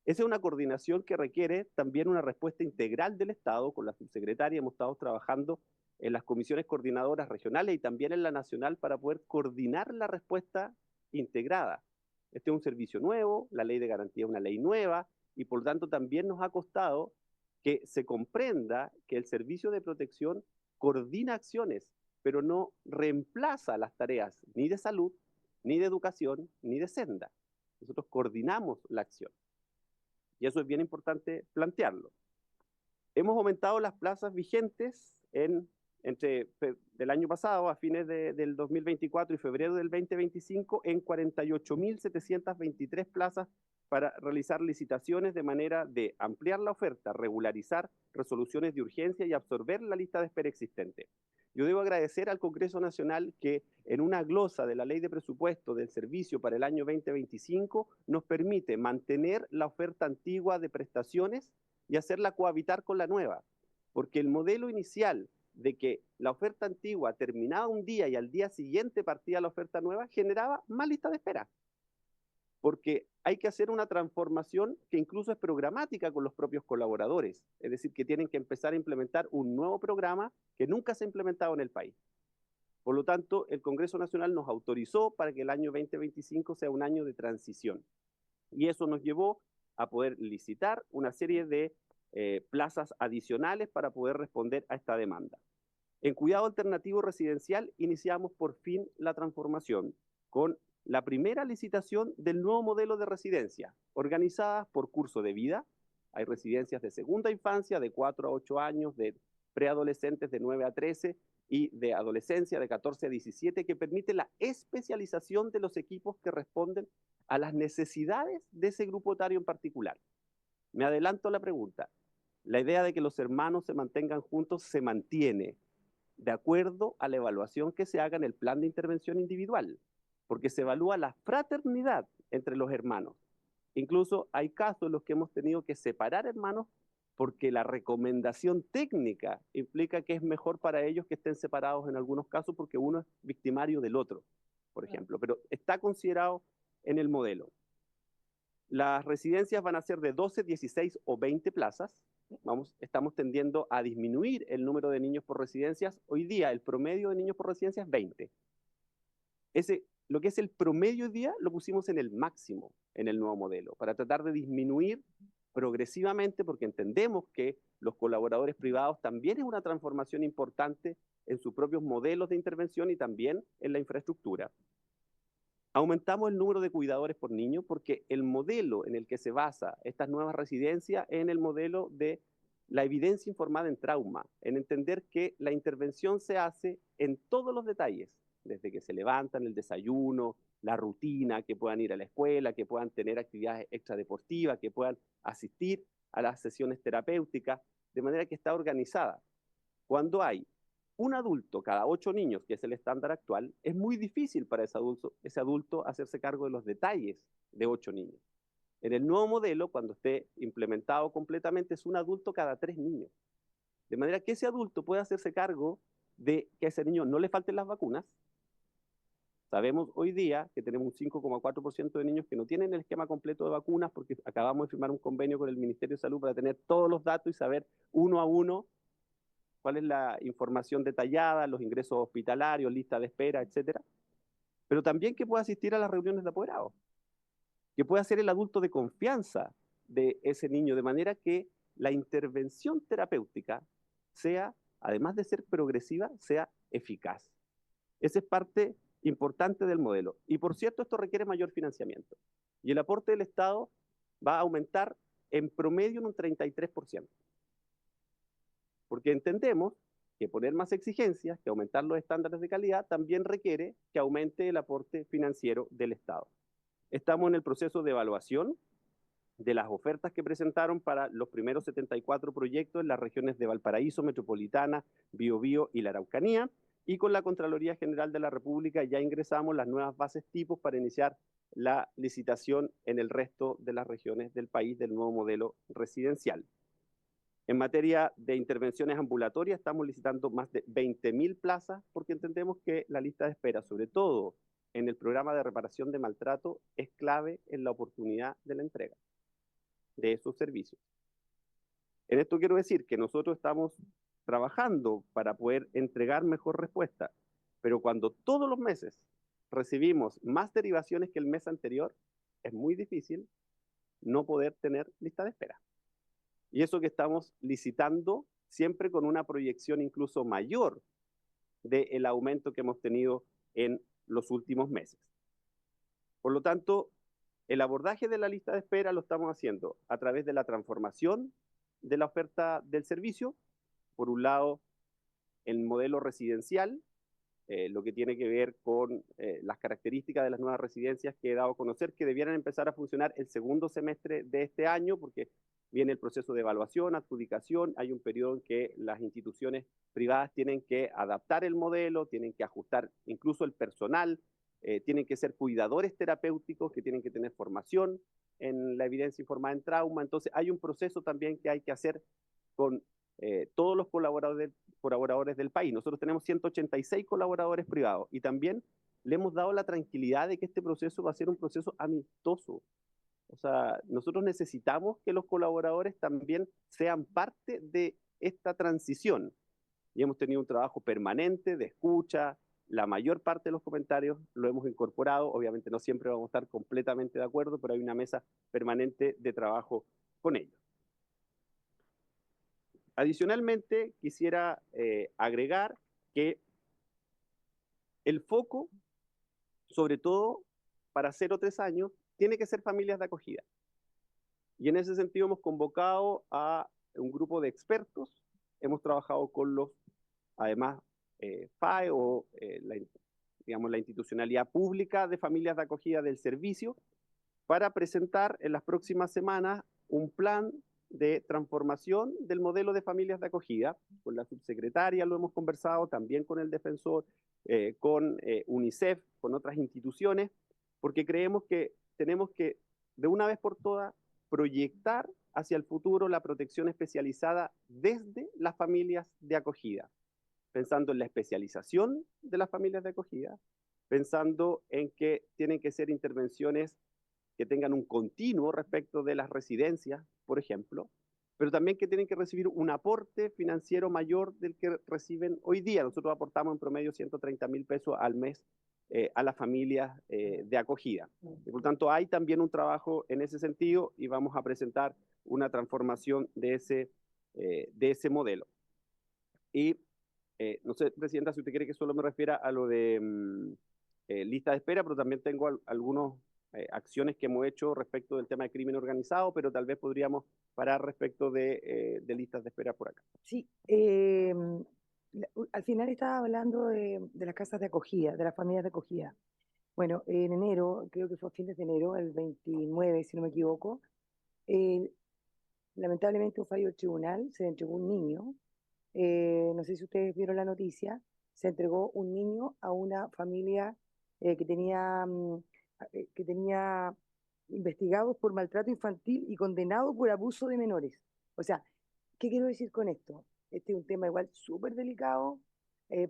Esa es una coordinación que requiere también una respuesta integral del Estado. Con la subsecretaria hemos estado trabajando en las comisiones coordinadoras regionales y también en la nacional para poder coordinar la respuesta integrada. Este es un servicio nuevo, la ley de garantía es una ley nueva y por lo tanto también nos ha costado que se comprenda que el servicio de protección coordina acciones, pero no reemplaza las tareas ni de salud, ni de educación, ni de senda. Nosotros coordinamos la acción. Y eso es bien importante plantearlo. Hemos aumentado las plazas vigentes entre del año pasado, a fines del 2024 y febrero del 2025, en 48.723 plazas para realizar licitaciones de manera de ampliar la oferta, regularizar resoluciones de urgencia y absorber la lista de espera existente. Yo debo agradecer al Congreso Nacional que en una glosa de la Ley de Presupuesto del Servicio para el año 2025 nos permite mantener la oferta antigua de prestaciones y hacerla cohabitar con la nueva, porque el modelo inicial de que la oferta antigua terminaba un día y al día siguiente partía la oferta nueva generaba más lista de espera. porque hay que hacer una transformación que incluso es programática con los propios colaboradores, es decir, que tienen que empezar a implementar un nuevo programa que nunca se ha implementado en el país. Por lo tanto, el Congreso Nacional nos autorizó para que el año 2025 sea un año de transición. Y eso nos llevó a poder licitar una serie de plazas adicionales para poder responder a esta demanda. En cuidado alternativo residencial iniciamos por fin la transformación con la primera licitación del nuevo modelo de residencia, organizadas por curso de vida. Hay residencias de segunda infancia de 4 a 8 años, de preadolescentes de 9 a 13 y de adolescencia de 14 a 17, que permite la especialización de los equipos que responden a las necesidades de ese grupo etario en particular. Me adelanto a la pregunta. La idea de que los hermanos se mantengan juntos se mantiene de acuerdo a la evaluación que se haga en el plan de intervención individual, porque se evalúa la fraternidad entre los hermanos. Incluso hay casos en los que hemos tenido que separar hermanos porque la recomendación técnica implica que es mejor para ellos que estén separados en algunos casos porque uno es victimario del otro, por ejemplo, pero está considerado en el modelo. Las residencias van a ser de 12, 16 o 20 plazas. Estamos tendiendo a disminuir el número de niños por residencias. Hoy día el promedio de niños por residencia es 20. Lo que es el promedio hoy día lo pusimos en el máximo en el nuevo modelo, para tratar de disminuir progresivamente, porque entendemos que los colaboradores privados también es una transformación importante en sus propios modelos de intervención y también en la infraestructura. Aumentamos el número de cuidadores por niño porque el modelo en el que se basa estas nuevas residencias es en el modelo de la evidencia informada en trauma, en entender que la intervención se hace en todos los detalles, desde que se levantan, el desayuno, la rutina, que puedan ir a la escuela, que puedan tener actividades extradeportivas, que puedan asistir a las sesiones terapéuticas, de manera que está organizada. Cuando hay un adulto cada 8 niños, que es el estándar actual, es muy difícil para ese adulto hacerse cargo de los detalles de 8 niños. En el nuevo modelo, cuando esté implementado completamente, es un adulto cada 3 niños. De manera que ese adulto puede hacerse cargo de que a ese niño no le falten las vacunas. Sabemos hoy día que tenemos un 5,4% de niños que no tienen el esquema completo de vacunas porque acabamos de firmar un convenio con el Ministerio de Salud para tener todos los datos y saber uno a uno cuál es la información detallada, los ingresos hospitalarios, lista de espera, etcétera. Pero también que pueda asistir a las reuniones de apoderados, que pueda ser el adulto de confianza de ese niño, de manera que la intervención terapéutica sea, además de ser progresiva, sea eficaz. Esa es parte importante del modelo. Y por cierto, esto requiere mayor financiamiento. Y el aporte del Estado va a aumentar en promedio en un 33%. Porque entendemos que poner más exigencias, que aumentar los estándares de calidad, también requiere que aumente el aporte financiero del Estado. Estamos en el proceso de evaluación de las ofertas que presentaron para los primeros 74 proyectos en las regiones de Valparaíso, Metropolitana, Biobío y la Araucanía, y con la Contraloría General de la República ya ingresamos las nuevas bases tipos para iniciar la licitación en el resto de las regiones del país del nuevo modelo residencial. En materia de intervenciones ambulatorias, estamos licitando más de 20.000 plazas porque entendemos que la lista de espera, sobre todo en el programa de reparación de maltrato, es clave en la oportunidad de la entrega de esos servicios. En esto quiero decir que nosotros estamos trabajando para poder entregar mejor respuesta, pero cuando todos los meses recibimos más derivaciones que el mes anterior, es muy difícil no poder tener lista de espera. Y eso que estamos licitando siempre con una proyección incluso mayor del aumento que hemos tenido en los últimos meses. Por lo tanto, el abordaje de la lista de espera lo estamos haciendo a través de la transformación de la oferta del servicio. Por un lado, el modelo residencial, lo que tiene que ver con las características de las nuevas residencias que he dado a conocer, que debieran empezar a funcionar el segundo semestre de este año, porque viene el proceso de evaluación, adjudicación, hay un periodo en que las instituciones privadas tienen que adaptar el modelo, tienen que ajustar incluso el personal, tienen que ser cuidadores terapéuticos que tienen que tener formación en la evidencia informada en trauma. Entonces hay un proceso también que hay que hacer con todos los colaboradores del país. Nosotros tenemos 186 colaboradores privados y también le hemos dado la tranquilidad de que este proceso va a ser un proceso amistoso. O sea, nosotros necesitamos que los colaboradores también sean parte de esta transición. Y hemos tenido un trabajo permanente de escucha. La mayor parte de los comentarios lo hemos incorporado. Obviamente no siempre vamos a estar completamente de acuerdo, pero hay una mesa permanente de trabajo con ellos. Adicionalmente, quisiera agregar que el foco, sobre todo para 0 a 3 años, tiene que ser familias de acogida. Y en ese sentido hemos convocado a un grupo de expertos, hemos trabajado con los, además, FAE o digamos, la institucionalidad pública de familias de acogida del servicio, para presentar en las próximas semanas un plan de transformación del modelo de familias de acogida. Con la subsecretaria lo hemos conversado, también con el defensor, con UNICEF, con otras instituciones, porque creemos que tenemos que, de una vez por todas, proyectar hacia el futuro la protección especializada desde las familias de acogida, pensando en la especialización de las familias de acogida, pensando en que tienen que ser intervenciones que tengan un continuo respecto de las residencias, por ejemplo, pero también que tienen que recibir un aporte financiero mayor del que reciben hoy día. Nosotros aportamos en promedio 130.000 pesos al mes a las familias de acogida. Y por tanto, hay también un trabajo en ese sentido y vamos a presentar una transformación de ese modelo. Y no sé, Presidenta, si usted quiere que solo me refiera a lo de lista de espera, pero también tengo algunas acciones que hemos hecho respecto del tema de crimen organizado, pero tal vez podríamos parar respecto de listas de espera por acá. Sí, al final estaba hablando de las casas de acogida, de las familias de acogida. Bueno, en enero, creo que fue a fines de enero, el 29, si no me equivoco, eh, lamentablemente un fallo del tribunal, se le entregó un niño, no sé si ustedes vieron la noticia, se entregó un niño a una familia que tenía investigados por maltrato infantil y condenados por abuso de menores. O sea, ¿qué quiero decir con esto? Este es un tema igual súper delicado,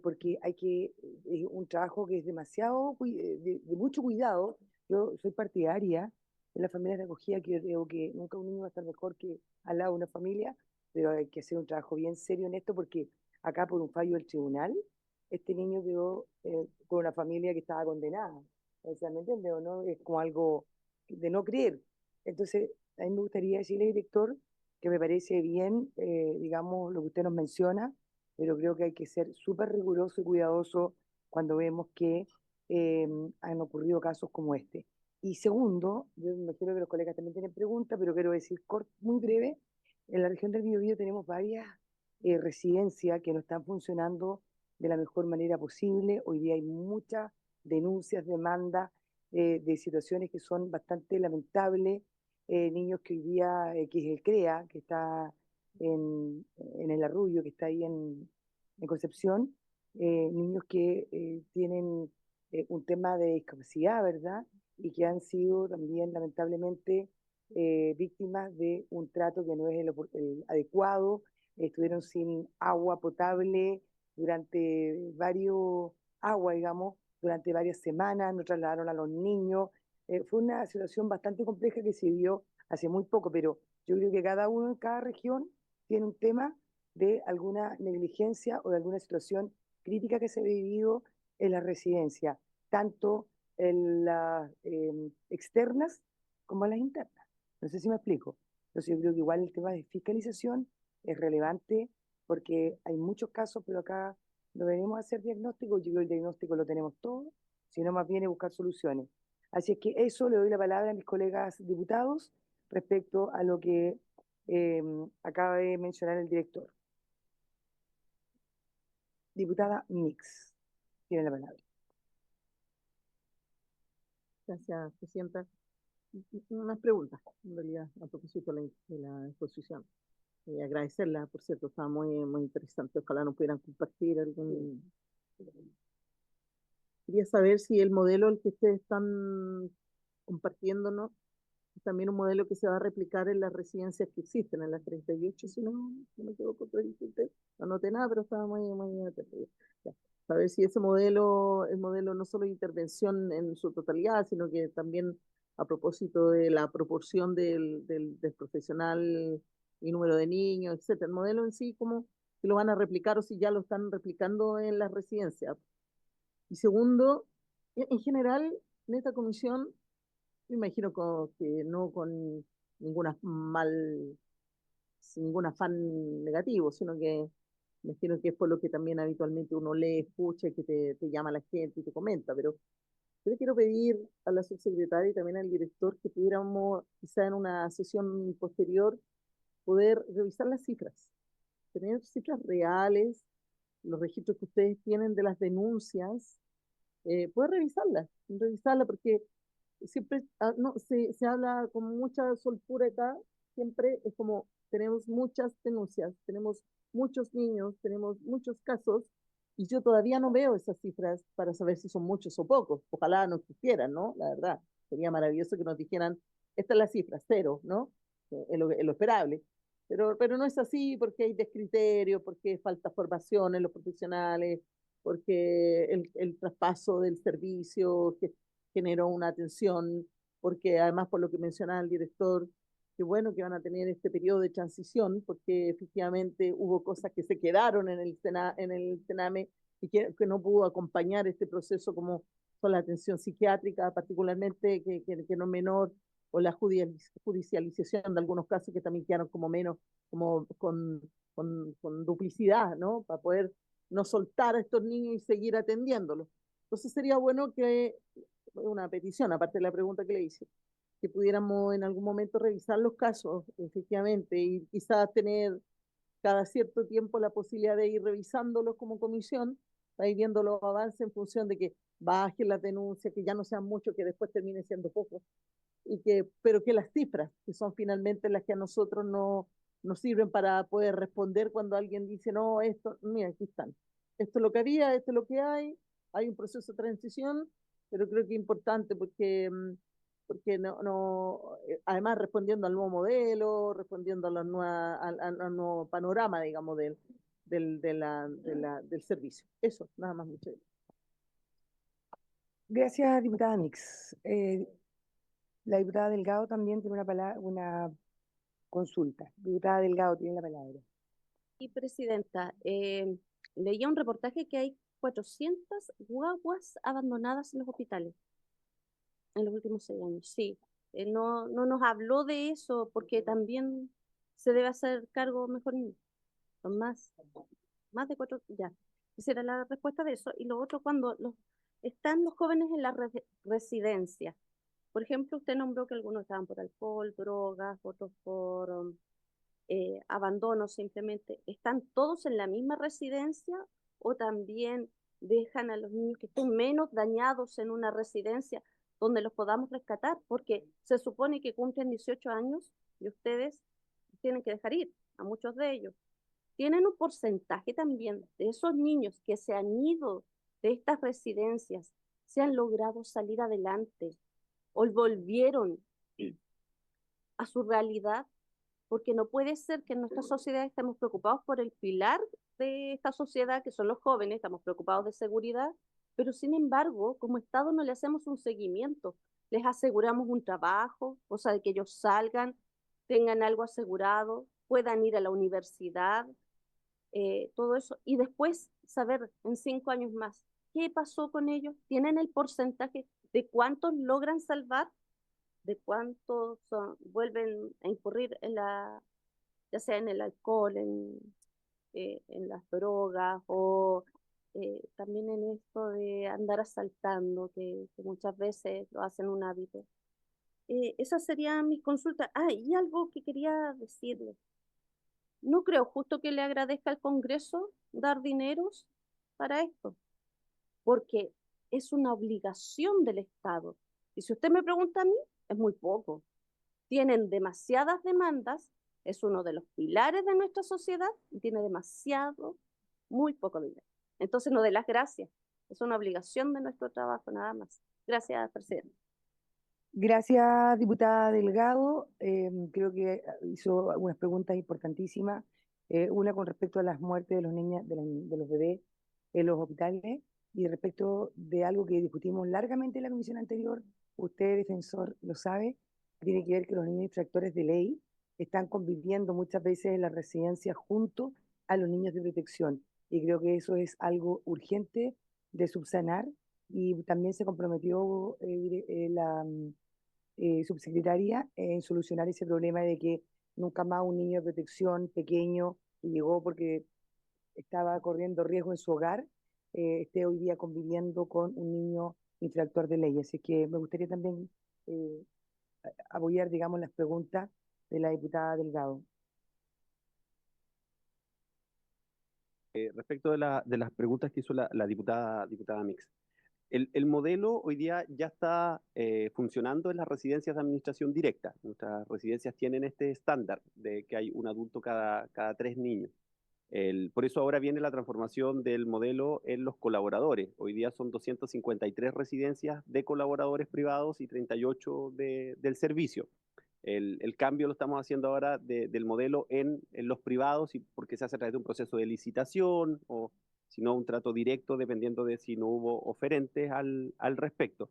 porque es un trabajo que es demasiado, de mucho cuidado. Yo soy partidaria de las familias de acogida, que yo creo que nunca un niño va a estar mejor que al lado de una familia, pero hay que hacer un trabajo bien serio en esto, porque acá por un fallo del tribunal, este niño quedó con una familia que estaba condenada. O sea, ¿me entiendes? ¿O no? Es como algo de no creer. Entonces, a mí me gustaría decirle, director, que me parece bien, digamos, lo que usted nos menciona, pero creo que hay que ser súper riguroso y cuidadoso cuando vemos que han ocurrido casos como este. Y segundo, yo me imagino que los colegas también tienen preguntas, pero quiero decir muy breve, en la región del Biobío tenemos varias residencias que no están funcionando de la mejor manera posible. Hoy día hay muchas denuncias, demandas de situaciones que son bastante lamentables, niños que hoy día, que es el CREA, que está en el Arrullo, que está ahí en Concepción, niños que tienen un tema de discapacidad, ¿verdad? Y que han sido también lamentablemente víctimas de un trato que no es el adecuado, estuvieron sin agua potable durante digamos, durante varias semanas, no trasladaron a los niños. Fue una situación bastante compleja que se vivió hace muy poco, pero yo creo que cada uno en cada región tiene un tema de alguna negligencia o de alguna situación crítica que se ha vivido en la residencia, tanto en las externas como en las internas. No sé si me explico. Entonces yo creo que igual el tema de fiscalización es relevante porque hay muchos casos, pero acá no venimos a hacer diagnóstico, yo creo que el diagnóstico lo tenemos todo, sino más bien es buscar soluciones. Así es que eso le doy la palabra a mis colegas diputados respecto a lo que acaba de mencionar el director. Diputada Mix, tiene la palabra. Gracias, Presidenta. Unas preguntas, en realidad, a propósito de la exposición. Agradecerla, por cierto, estaba muy interesante. Ojalá nos pudieran compartir algún... Quería saber si el modelo al que ustedes están compartiéndonos es también un modelo que se va a replicar en las residencias que existen, en las 38, si no me equivoco, no anoté nada, pero estaba muy atento. saber si ese modelo, el modelo no solo de intervención en su totalidad, sino que también a propósito de la proporción del profesional y número de niños, etcétera. El modelo en sí, como que lo van a replicar o si ya lo están replicando en las residencias. Y segundo, en general, en esta comisión, me imagino que no con ninguna mal, sin ningún afán negativo, sino que me imagino que es por lo que también habitualmente uno lee, escucha, que te llama la gente y te comenta, pero yo le quiero pedir a la subsecretaria y también al director que pudiéramos, quizá en una sesión posterior, poder revisar las cifras, tener cifras reales, los registros que ustedes tienen de las denuncias, poder revisarlas, porque siempre no, se habla con mucha soltura acá, siempre es como tenemos muchas denuncias, tenemos muchos niños, tenemos muchos casos, y yo todavía no veo esas cifras para saber si son muchos o pocos. Ojalá no existieran, ¿no? La verdad, sería maravilloso que nos dijeran, esta es la cifra, cero, ¿no? Es lo esperable. Pero no es así porque hay descriterio, porque falta formación en los profesionales, porque el traspaso del servicio que generó una tensión, porque además por lo que mencionaba el director, qué bueno que van a tener este periodo de transición, porque efectivamente hubo cosas que se quedaron en el Sename y que no pudo acompañar este proceso, como son la atención psiquiátrica, particularmente, que no es menor, o la judicialización de algunos casos que también quedaron como menos, como con duplicidad, ¿no? Para poder no soltar a estos niños y seguir atendiéndolos. Entonces sería bueno que, una petición, aparte de la pregunta que le hice, que pudiéramos en algún momento revisar los casos, efectivamente, y quizás tener cada cierto tiempo la posibilidad de ir revisándolos como comisión, para ir viendo los avances en función de que bajen las denuncias, que ya no sean muchos, que después termine siendo pocos, pero que las cifras, que son finalmente las que a nosotros nos sirven para poder responder cuando alguien dice, no, esto, mira, aquí están. Esto es lo que había, esto es lo que hay un proceso de transición, pero creo que es importante porque además respondiendo al nuevo modelo, respondiendo a al nuevo panorama, digamos, del servicio. Eso, nada más, muchas gracias. Gracias, diputada Mix. La diputada Delgado también tiene una consulta. Diputada Delgado tiene la palabra. Y presidenta, leía un reportaje que hay 400 guaguas abandonadas en los hospitales en los últimos 6 años. Sí, no nos habló de eso porque también se debe hacer cargo mejor. Son más de 4, ya. Esa era la respuesta de eso. Y lo otro, cuando están los jóvenes en la residencia. Por ejemplo, usted nombró que algunos estaban por alcohol, drogas, otros por abandono simplemente. ¿Están todos en la misma residencia o también dejan a los niños que estén menos dañados en una residencia donde los podamos rescatar? Porque se supone que cumplen 18 años y ustedes tienen que dejar ir a muchos de ellos. Tienen un porcentaje también de esos niños que se han ido de estas residencias, se han logrado salir adelante o volvieron a su realidad, porque no puede ser que en nuestra sociedad estemos preocupados por el pilar de esta sociedad, que son los jóvenes, estamos preocupados de seguridad, pero sin embargo, como Estado no le hacemos un seguimiento, les aseguramos un trabajo, o sea, de que ellos salgan, tengan algo asegurado, puedan ir a la universidad, todo eso, y después saber en 5 años más qué pasó con ellos, tienen el porcentaje de cuántos logran salvar, de cuántos vuelven a incurrir ya sea en el alcohol, en las drogas o también en esto de andar asaltando, que muchas veces lo hacen un hábito. Esa sería mi consulta. Y algo que quería decirle. No creo justo que le agradezca al Congreso dar dineros para esto, porque es una obligación del Estado. Y si usted me pregunta a mí, es muy poco. Tienen demasiadas demandas, es uno de los pilares de nuestra sociedad y tiene muy poco dinero. Entonces no dé las gracias, es una obligación de nuestro trabajo nada más. Gracias, presidente. Gracias, diputada Delgado. Creo que hizo algunas preguntas importantísimas. Una con respecto a las muertes de los niños, de los bebés. en los hospitales. Y respecto de algo que discutimos largamente en la comisión anterior, usted, defensor, lo sabe, tiene que ver que los niños infractores de ley están conviviendo muchas veces en las residencias junto a los niños de protección. Y creo que eso es algo urgente de subsanar. Y también se comprometió la subsecretaria en solucionar ese problema de que nunca más un niño de protección pequeño que llegó porque estaba corriendo riesgo en su hogar, esté hoy día conviviendo con un niño infractor de ley. Así que me gustaría también eh, apoyar, digamos, las preguntas de la diputada Delgado. Respecto de las preguntas que hizo la diputada Mix, el modelo hoy día ya está funcionando en las residencias de administración directa. Nuestras residencias tienen este estándar de que hay un adulto cada 3 niños. Por eso ahora viene la transformación del modelo en los colaboradores. Hoy día son 253 residencias de colaboradores privados y 38 del servicio. El cambio lo estamos haciendo ahora del modelo en los privados, y porque se hace a través de un proceso de licitación o si no un trato directo, dependiendo de si no hubo oferentes al respecto.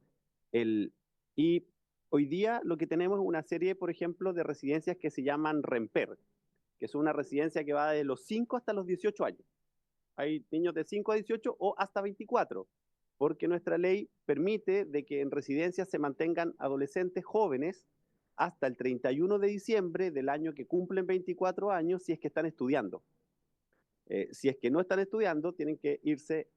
Y hoy día lo que tenemos es una serie, por ejemplo, de residencias que se llaman REMPER, que es una residencia que va de los 5 hasta los 18 años. Hay niños de 5 a 18 o hasta 24, porque nuestra ley permite de que en residencias se mantengan adolescentes jóvenes hasta el 31 de diciembre del año que cumplen 24 años, si es que están estudiando. Si es que no están estudiando, tienen que irse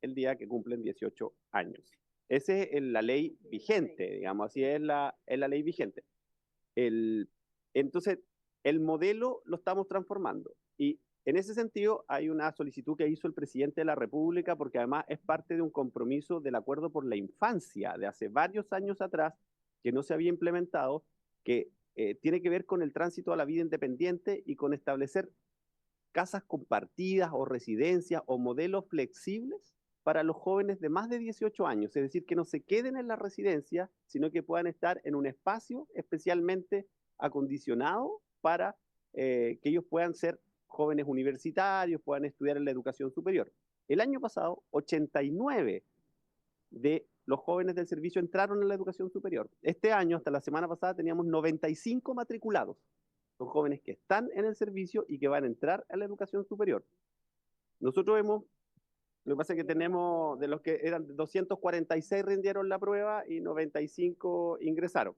el día que cumplen 18 años. Esa es la ley vigente, digamos, así es la ley vigente. Entonces, el modelo lo estamos transformando. Y en ese sentido, hay una solicitud que hizo el presidente de la República, porque además es parte de un compromiso del Acuerdo por la Infancia de hace varios años atrás, que no se había implementado, que tiene que ver con el tránsito a la vida independiente y con establecer casas compartidas o residencias o modelos flexibles para los jóvenes de más de 18 años, es decir, que no se queden en la residencia, sino que puedan estar en un espacio especialmente acondicionado para que ellos puedan ser jóvenes universitarios, puedan estudiar en la educación superior. El año pasado, 89 de los jóvenes del servicio entraron en la educación superior. Este año, hasta la semana pasada, teníamos 95 matriculados. Son jóvenes que están en el servicio y que van a entrar a la educación superior. Nosotros hemos, lo que pasa es que tenemos, de los que eran 246 rindieron la prueba y 95 ingresaron.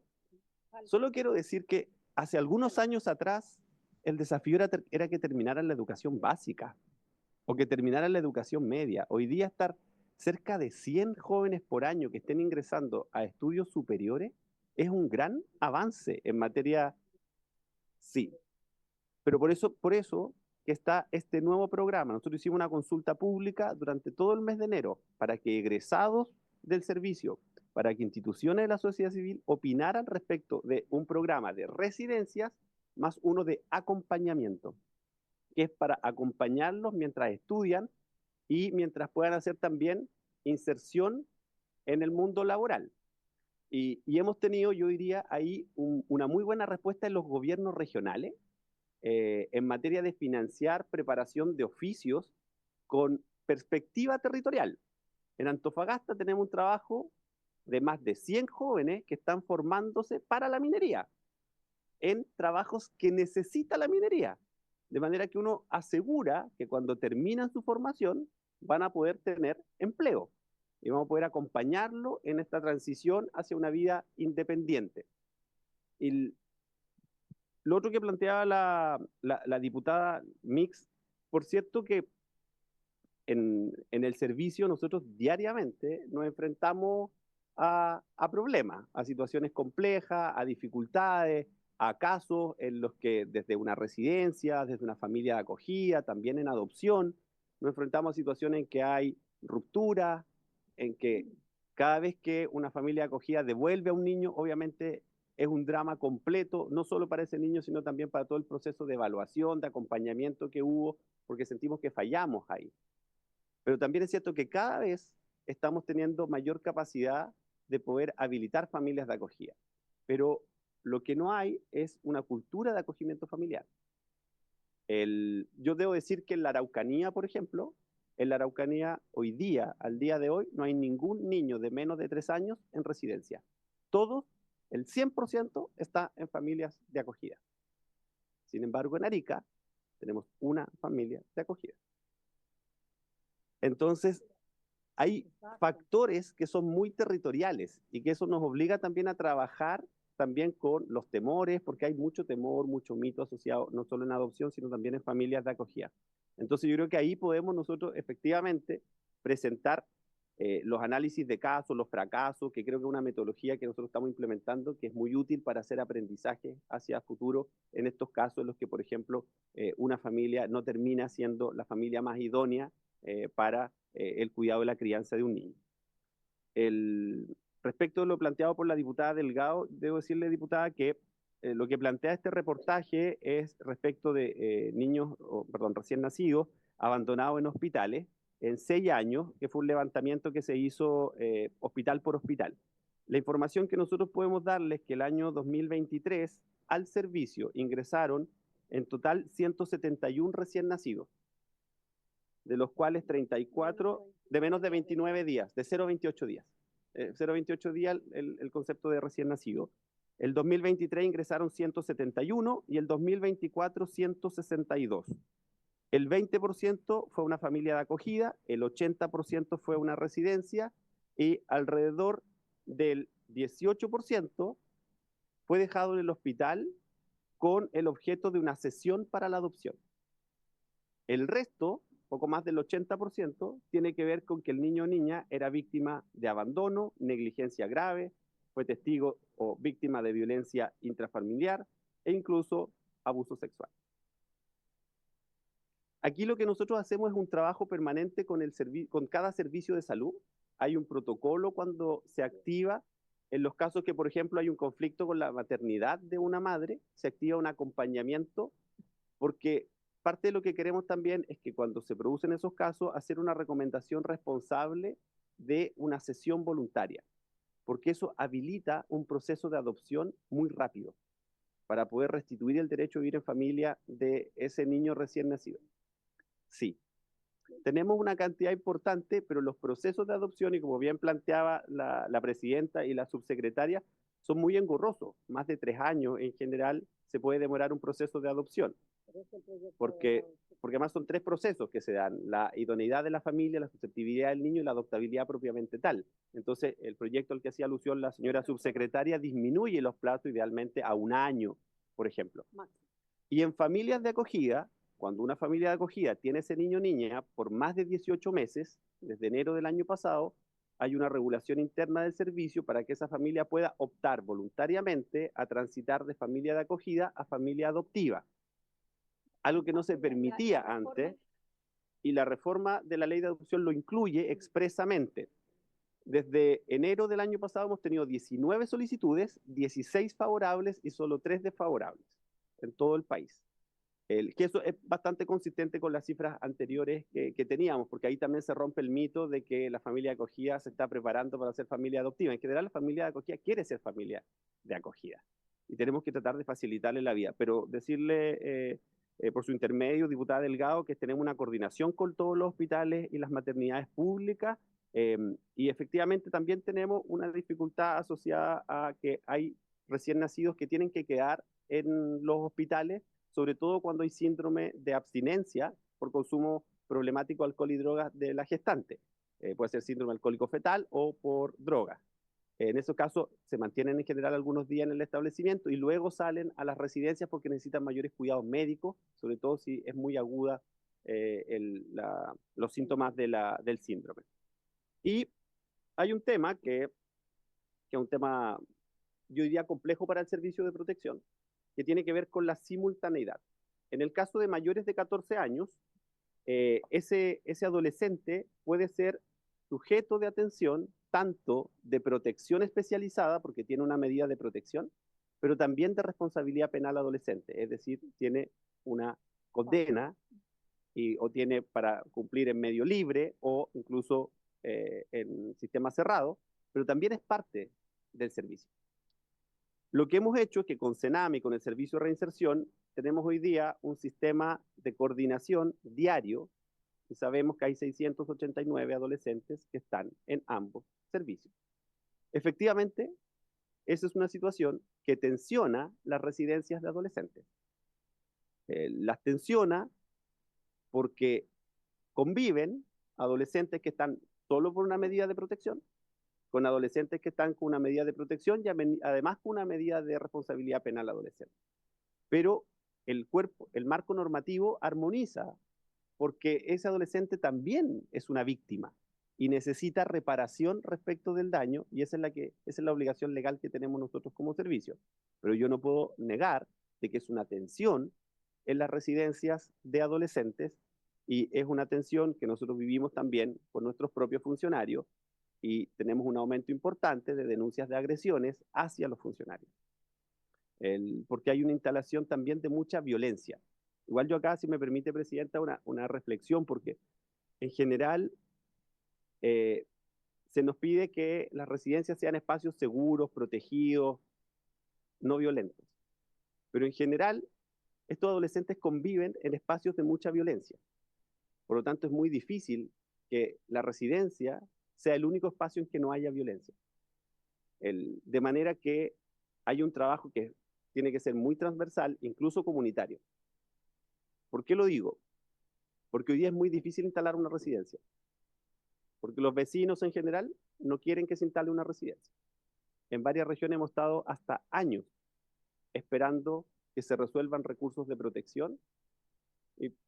Solo quiero decir que hace algunos años atrás el desafío era que terminaran la educación básica o que terminaran la educación media. Hoy día estar cerca de 100 jóvenes por año que estén ingresando a estudios superiores es un gran avance en materia, sí. Pero por eso que está este nuevo programa. Nosotros hicimos una consulta pública durante todo el mes de enero para que egresados del servicio, para que instituciones de la sociedad civil opinaran respecto de un programa de residencias más uno de acompañamiento, que es para acompañarlos mientras estudian y mientras puedan hacer también inserción en el mundo laboral. Y hemos tenido, yo diría, ahí una muy buena respuesta en los gobiernos regionales en materia de financiar preparación de oficios con perspectiva territorial. En Antofagasta tenemos un trabajo de más de 100 jóvenes que están formándose para la minería, en trabajos que necesita la minería. De manera que uno asegura que cuando terminan su formación van a poder tener empleo y vamos a poder acompañarlo en esta transición hacia una vida independiente. Y lo otro que planteaba la diputada Mix, por cierto que en el servicio nosotros diariamente nos enfrentamos a problemas, a situaciones complejas, a dificultades, a casos en los que desde una residencia, desde una familia de acogida, también en adopción, nos enfrentamos a situaciones en que hay ruptura, en que cada vez que una familia de acogida devuelve a un niño, obviamente es un drama completo, no solo para ese niño, sino también para todo el proceso de evaluación, de acompañamiento que hubo, porque sentimos que fallamos ahí. Pero también es cierto que cada vez estamos teniendo mayor capacidad de poder habilitar familias de acogida. Pero lo que no hay es una cultura de acogimiento familiar. Yo debo decir que en la Araucanía, por ejemplo, En la Araucanía, hoy día, al día de hoy, no hay ningún niño de menos de 3 años en residencia. Todo, el 100% está en familias de acogida. Sin embargo, en Arica tenemos una familia de acogida. Entonces, hay factores que son muy territoriales y que eso nos obliga también a trabajar también con los temores, porque hay mucho temor, mucho mito asociado no solo en adopción, sino también en familias de acogida. Entonces yo creo que ahí podemos nosotros efectivamente presentar los análisis de casos, los fracasos, que creo que es una metodología que nosotros estamos implementando, que es muy útil para hacer aprendizaje hacia futuro en estos casos en los que, por ejemplo, una familia no termina siendo la familia más idónea para el cuidado de la crianza de un niño. Respecto a lo planteado por la diputada Delgado, debo decirle, diputada, que lo que plantea este reportaje es respecto de recién nacidos abandonados en hospitales en 6 años, que fue un levantamiento que se hizo hospital por hospital. La información que nosotros podemos darles es que el año 2023 al servicio ingresaron en total 171 recién nacidos, de los cuales 34 de menos de 29 días, de 0 a 28 días. 0 a 28 días el concepto de recién nacido. El 2023 ingresaron 171 y el 2024 162. El 20% fue una familia de acogida, el 80% fue una residencia y alrededor del 18% fue dejado en el hospital con el objeto de una sesión para la adopción. El resto, poco más del 80%, tiene que ver con que el niño o niña era víctima de abandono, negligencia grave, fue testigo o víctima de violencia intrafamiliar e incluso abuso sexual. Aquí lo que nosotros hacemos es un trabajo permanente con cada servicio de salud. Hay un protocolo cuando se activa. En los casos que, por ejemplo, hay un conflicto con la maternidad de una madre, se activa un acompañamiento, porque parte de lo que queremos también es que cuando se producen esos casos, hacer una recomendación responsable de una cesión voluntaria, porque eso habilita un proceso de adopción muy rápido para poder restituir el derecho a vivir en familia de ese niño recién nacido. Sí, tenemos una cantidad importante, pero los procesos de adopción, y como bien planteaba la presidenta y la subsecretaria, son muy engorrosos. Más de 3 años en general se puede demorar un proceso de adopción. Porque además son 3 procesos que se dan: la idoneidad de la familia, la susceptibilidad del niño y la adoptabilidad propiamente tal. Entonces, el proyecto al que hacía alusión la señora subsecretaria disminuye los plazos idealmente a 1 año, por ejemplo. Y en familias de acogida, cuando una familia de acogida tiene ese niño o niña por más de 18 meses, desde enero del año pasado, hay una regulación interna del servicio para que esa familia pueda optar voluntariamente a transitar de familia de acogida a familia adoptiva. Algo que no se permitía antes, y la reforma de la ley de adopción lo incluye expresamente. Desde enero del año pasado hemos tenido 19 solicitudes, 16 favorables y solo 3 desfavorables en todo el país. Que eso es bastante consistente con las cifras anteriores que teníamos, porque ahí también se rompe el mito de que la familia de acogida se está preparando para ser familia adoptiva. En general, la familia de acogida quiere ser familia de acogida y tenemos que tratar de facilitarle la vida. Pero decirle, por su intermedio, diputada Delgado, que tenemos una coordinación con todos los hospitales y las maternidades públicas, y efectivamente también tenemos una dificultad asociada a que hay recién nacidos que tienen que quedar en los hospitales, sobre todo cuando hay síndrome de abstinencia por consumo problemático de alcohol y drogas de la gestante. Puede ser síndrome alcohólico fetal o por drogas. En esos casos se mantienen en general algunos días en el establecimiento y luego salen a las residencias porque necesitan mayores cuidados médicos, sobre todo si es muy aguda los síntomas del síndrome. Y hay un tema que es un tema, yo diría, complejo para el servicio de protección, que tiene que ver con la simultaneidad. En el caso de mayores de 14 años, ese adolescente puede ser sujeto de atención tanto de protección especializada, porque tiene una medida de protección, pero también de responsabilidad penal adolescente, es decir, tiene una condena o tiene para cumplir en medio libre o incluso en sistema cerrado, pero también es parte del servicio. Lo que hemos hecho es que con Senam y con el Servicio de Reinserción tenemos hoy día un sistema de coordinación diario y sabemos que hay 689 adolescentes que están en ambos servicios. Efectivamente, esa es una situación que tensiona las residencias de adolescentes. Las tensiona porque conviven adolescentes que están solo por una medida de protección, con adolescentes que están con una medida de protección y además con una medida de responsabilidad penal adolescente. Pero el marco normativo armoniza porque ese adolescente también es una víctima y necesita reparación respecto del daño, y esa es la obligación legal que tenemos nosotros como servicio. Pero yo no puedo negar de que es una tensión en las residencias de adolescentes, y es una tensión que nosotros vivimos también con nuestros propios funcionarios, y tenemos un aumento importante de denuncias de agresiones hacia los funcionarios. Porque hay una instalación también de mucha violencia. Igual yo acá, si me permite, Presidenta, una reflexión, porque en general se nos pide que las residencias sean espacios seguros, protegidos, no violentos. Pero en general, estos adolescentes conviven en espacios de mucha violencia. Por lo tanto, es muy difícil que la residencia sea el único espacio en que no haya violencia. De manera que hay un trabajo que tiene que ser muy transversal, incluso comunitario. ¿Por qué lo digo? Porque hoy día es muy difícil instalar una residencia. Porque los vecinos en general no quieren que se instale una residencia. En varias regiones hemos estado hasta años esperando que se resuelvan recursos de protección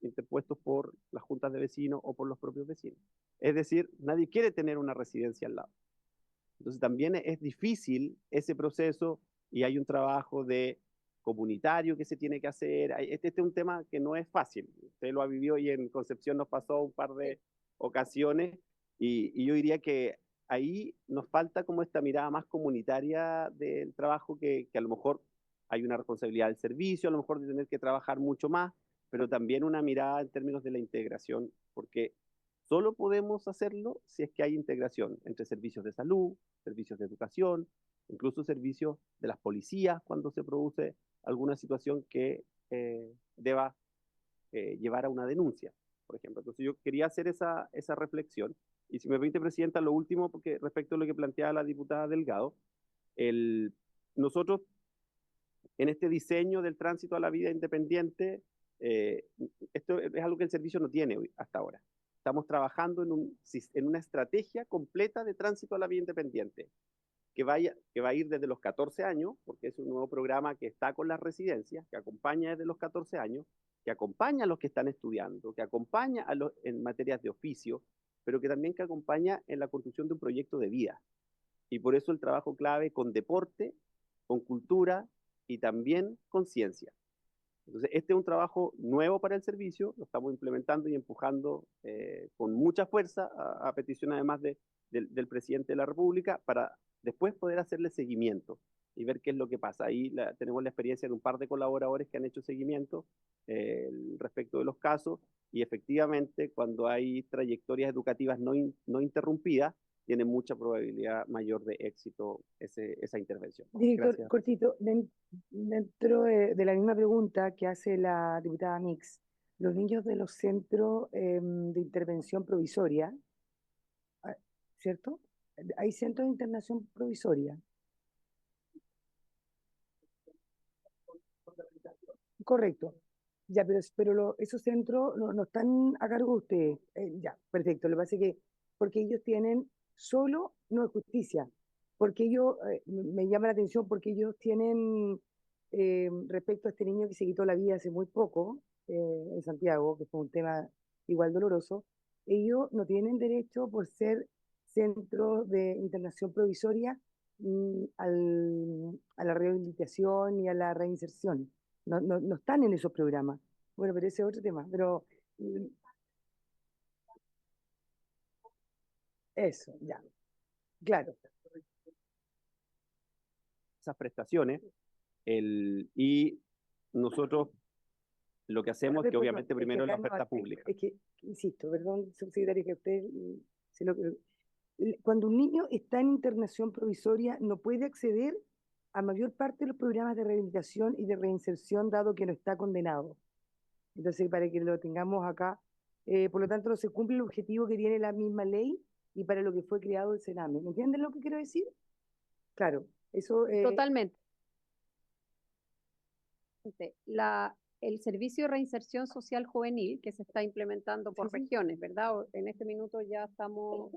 interpuestos por las juntas de vecinos o por los propios vecinos. Es decir, nadie quiere tener una residencia al lado. Entonces también es difícil ese proceso, y hay un trabajo comunitario que se tiene que hacer. Este es un tema que no es fácil. Usted lo ha vivido y en Concepción nos pasó un par de ocasiones, y yo diría que ahí nos falta como esta mirada más comunitaria del trabajo, que a lo mejor hay una responsabilidad del servicio, a lo mejor de tener que trabajar mucho más, pero también una mirada en términos de la integración, porque solo podemos hacerlo si es que hay integración entre servicios de salud, servicios de educación, incluso servicios de las policías cuando se produce alguna situación que deba llevar a una denuncia, por ejemplo. Entonces yo quería hacer esa reflexión. Y si me permite, Presidenta, lo último, porque respecto a lo que planteaba la diputada Delgado, nosotros en este diseño del tránsito a la vida independiente, esto es algo que el servicio no tiene hasta ahora. Estamos trabajando en una estrategia completa de tránsito a la vida independiente, que va a ir desde los 14 años, porque es un nuevo programa que está con las residencias, que acompaña desde los 14 años, que acompaña a los que están estudiando, que acompaña en materias de oficio, pero que también que acompaña en la construcción de un proyecto de vida. Y por eso el trabajo clave con deporte, con cultura y también con ciencia. Entonces, este es un trabajo nuevo para el servicio, lo estamos implementando y empujando con mucha fuerza a petición además del presidente de la República, para después poder hacerle seguimiento y ver qué es lo que pasa. Ahí tenemos la experiencia de un par de colaboradores que han hecho seguimiento respecto de los casos, y efectivamente cuando hay trayectorias educativas no interrumpidas, tiene mucha probabilidad mayor de éxito esa intervención. Director, Gracias. cortito, dentro de la misma pregunta que hace la diputada Mix, los niños de los centros de intervención provisoria, ¿cierto? Hay centros de internación provisoria. Correcto. Ya, pero esos centros no están a cargo de ustedes. Ya, perfecto. Lo que pasa es que, porque ellos tienen solo, no es justicia, porque ellos, me llama la atención porque ellos tienen, respecto a este niño que se quitó la vida hace muy poco, en Santiago, que fue un tema igual doloroso, ellos no tienen derecho por ser centros de internación provisoria a la rehabilitación y a la reinserción. No están en esos programas. Bueno, pero ese es otro tema. Pero eso, ya. Claro. Esas prestaciones, y nosotros lo que hacemos es que obviamente primero es la oferta pública. Es que, insisto, perdón, subsecretario, que usted, cuando un niño está en internación provisoria, no puede acceder a mayor parte de los programas de rehabilitación y de reinserción, dado que no está condenado. Entonces, para que lo tengamos acá por lo tanto no se cumple el objetivo que tiene la misma ley y para lo que fue creado el Sename. ¿Me entienden lo que quiero decir? Claro, eso... Totalmente. El servicio de reinserción social juvenil que se está implementando por regiones, ¿verdad? En este minuto ya estamos,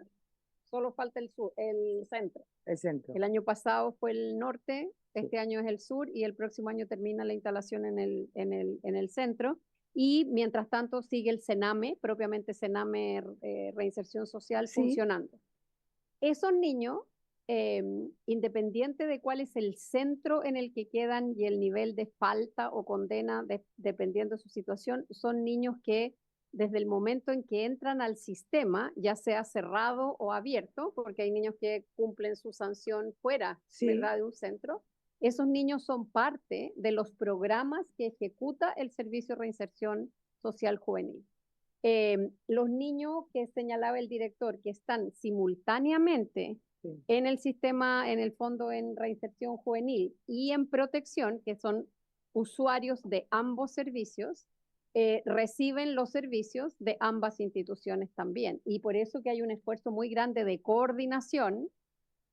solo falta el sur, el centro. El centro. El año pasado fue el norte, este año es el sur y el próximo año termina la instalación en el centro. Y mientras tanto sigue el Sename, propiamente Sename Reinserción Social funcionando. Esos niños, independiente de cuál es el centro en el que quedan y el nivel de falta o condena, dependiendo de su situación, son niños que desde el momento en que entran al sistema, ya sea cerrado o abierto, porque hay niños que cumplen su sanción fuera, ¿verdad?, de un centro. Esos niños son parte de los programas que ejecuta el Servicio de Reinserción Social Juvenil. Los niños que señalaba el director, que están simultáneamente en el sistema, en el fondo en reinserción juvenil y en protección, que son usuarios de ambos servicios, reciben los servicios de ambas instituciones también. Y por eso que hay un esfuerzo muy grande de coordinación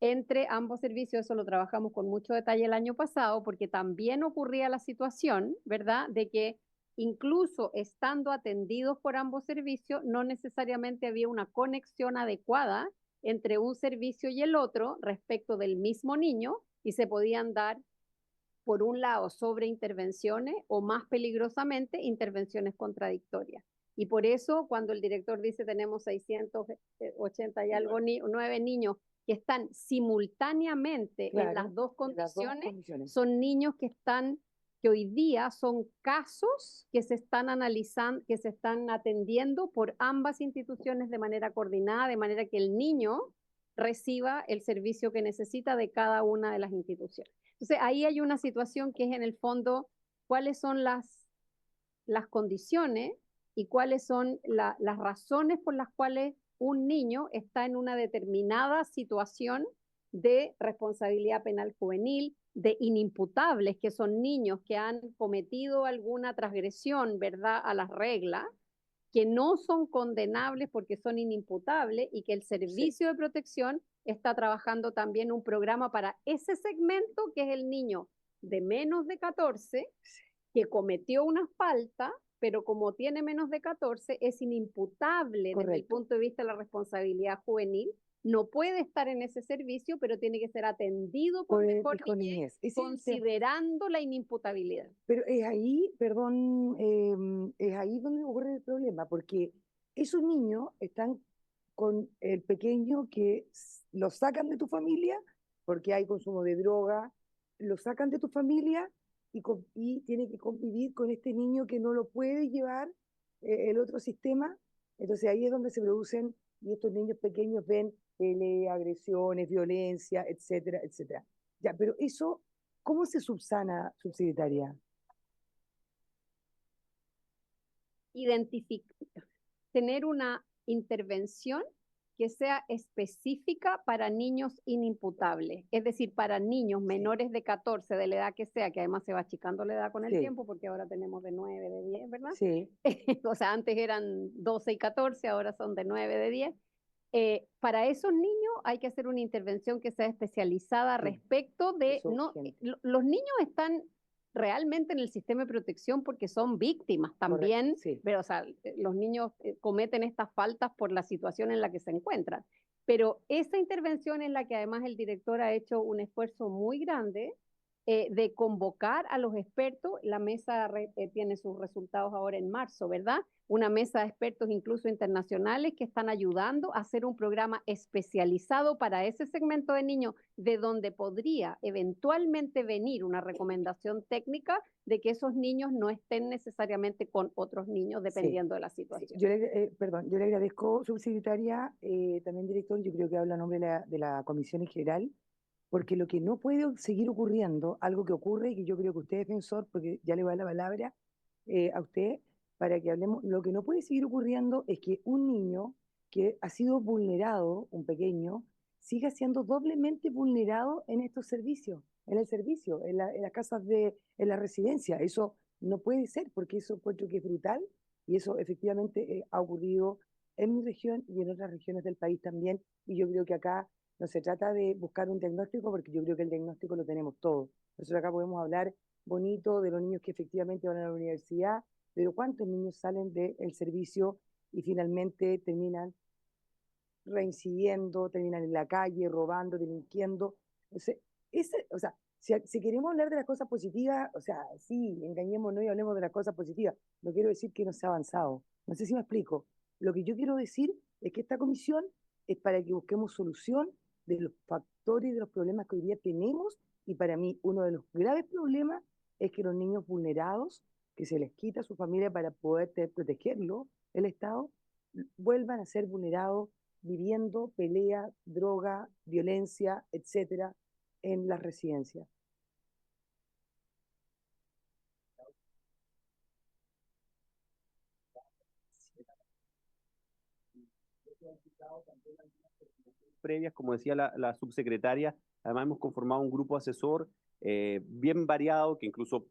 entre ambos servicios. Eso lo trabajamos con mucho detalle el año pasado, porque también ocurría la situación, ¿verdad?, de que incluso estando atendidos por ambos servicios, no necesariamente había una conexión adecuada entre un servicio y el otro respecto del mismo niño, y se podían dar, por un lado, sobreintervenciones o, más peligrosamente, intervenciones contradictorias. Y por eso, cuando el director dice tenemos 680 y algo, 9 niños que están simultáneamente en las dos condiciones, son niños que hoy día son casos que se están analizando, que se están atendiendo por ambas instituciones de manera coordinada, de manera que el niño reciba el servicio que necesita de cada una de las instituciones. Entonces, ahí hay una situación que es, en el fondo, cuáles son las condiciones y cuáles son las razones por las cuales un niño está en una determinada situación de responsabilidad penal juvenil, de inimputables, que son niños que han cometido alguna transgresión, ¿verdad?, a las reglas, que no son condenables porque son inimputables, y que el Servicio de Protección está trabajando también un programa para ese segmento, que es el niño de menos de 14, que cometió una falta, pero como tiene menos de 14, es inimputable desde el punto de vista de la responsabilidad juvenil. No puede estar en ese servicio, pero tiene que ser atendido por mejor niñez, considerando la inimputabilidad. Pero es ahí, perdón, es ahí donde ocurre el problema, porque esos niños están con el pequeño que lo sacan de tu familia, porque hay consumo de droga, lo sacan de tu familia y tiene que convivir con este niño que no lo puede llevar el otro sistema. Entonces ahí es donde se producen, y estos niños pequeños ven agresiones, violencia, etcétera, etcétera. Ya, pero eso, ¿cómo se subsana, subsecretaria? Tener una intervención que sea específica para niños inimputables, es decir, para niños menores de 14, de la edad que sea, que además se va achicando la edad con el tiempo, porque ahora tenemos de 9, de 10, ¿verdad? Sí. O sea, antes eran 12 y 14, ahora son de 9, de 10. Para esos niños hay que hacer una intervención que sea especializada respecto de... los niños están realmente en el sistema de protección porque son víctimas también, pero o sea, los niños cometen estas faltas por la situación en la que se encuentran. Pero esa intervención es la que además el director ha hecho un esfuerzo muy grande de convocar a los expertos. La mesa tiene sus resultados ahora en marzo, ¿verdad? Una mesa de expertos incluso internacionales que están ayudando a hacer un programa especializado para ese segmento de niños, de donde podría eventualmente venir una recomendación técnica de que esos niños no estén necesariamente con otros niños, dependiendo de la situación. Yo le agradezco, subsecretaria, también director, yo creo que habla a nombre de la Comisión en general, porque lo que no puede seguir ocurriendo, algo que ocurre y que yo creo que usted es defensor, porque ya le va la palabra a usted, para que hablemos, lo que no puede seguir ocurriendo es que un niño que ha sido vulnerado, un pequeño, siga siendo doblemente vulnerado en estos servicios, en el servicio, en las casas en la residencia. Eso no puede ser, porque eso encuentro que es brutal Y eso efectivamente ha ocurrido en mi región y en otras regiones del país también. Y yo creo que acá no se trata de buscar un diagnóstico, porque yo creo que el diagnóstico lo tenemos todos. Nosotros acá podemos hablar bonito de los niños que efectivamente van a la universidad, pero ¿cuántos niños salen del servicio y finalmente terminan reincidiendo, terminan en la calle, robando, delinquiendo? O sea, si queremos hablar de las cosas positivas, o sea, sí, engañémonos y hablemos de las cosas positivas. No quiero decir que no se ha avanzado. No sé si me explico. Lo que yo quiero decir es que esta comisión es para que busquemos solución de los factores y de los problemas que hoy día tenemos, y para mí uno de los graves problemas es que los niños vulnerados, que se les quita a su familia para poder protegerlo, el Estado, vuelvan a ser vulnerados viviendo pelea, droga, violencia, etcétera, en las residencias. Previas, como decía la subsecretaria, además hemos conformado un grupo asesor bien variado, que incluso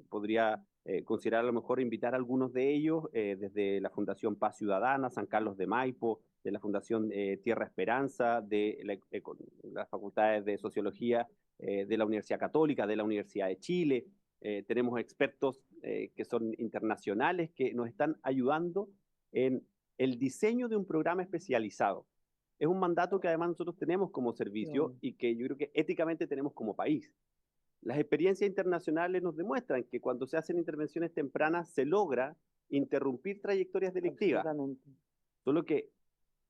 podría considerar a lo mejor invitar a algunos de ellos, desde la Fundación Paz Ciudadana, San Carlos de Maipo, de la Fundación Tierra Esperanza, de las facultades de Sociología de la Universidad Católica, de la Universidad de Chile. Tenemos expertos que son internacionales que nos están ayudando en el diseño de un programa especializado. Es un mandato que además nosotros tenemos como servicio y que yo creo que éticamente tenemos como país. Las experiencias internacionales nos demuestran que cuando se hacen intervenciones tempranas se logra interrumpir trayectorias delictivas. Solo que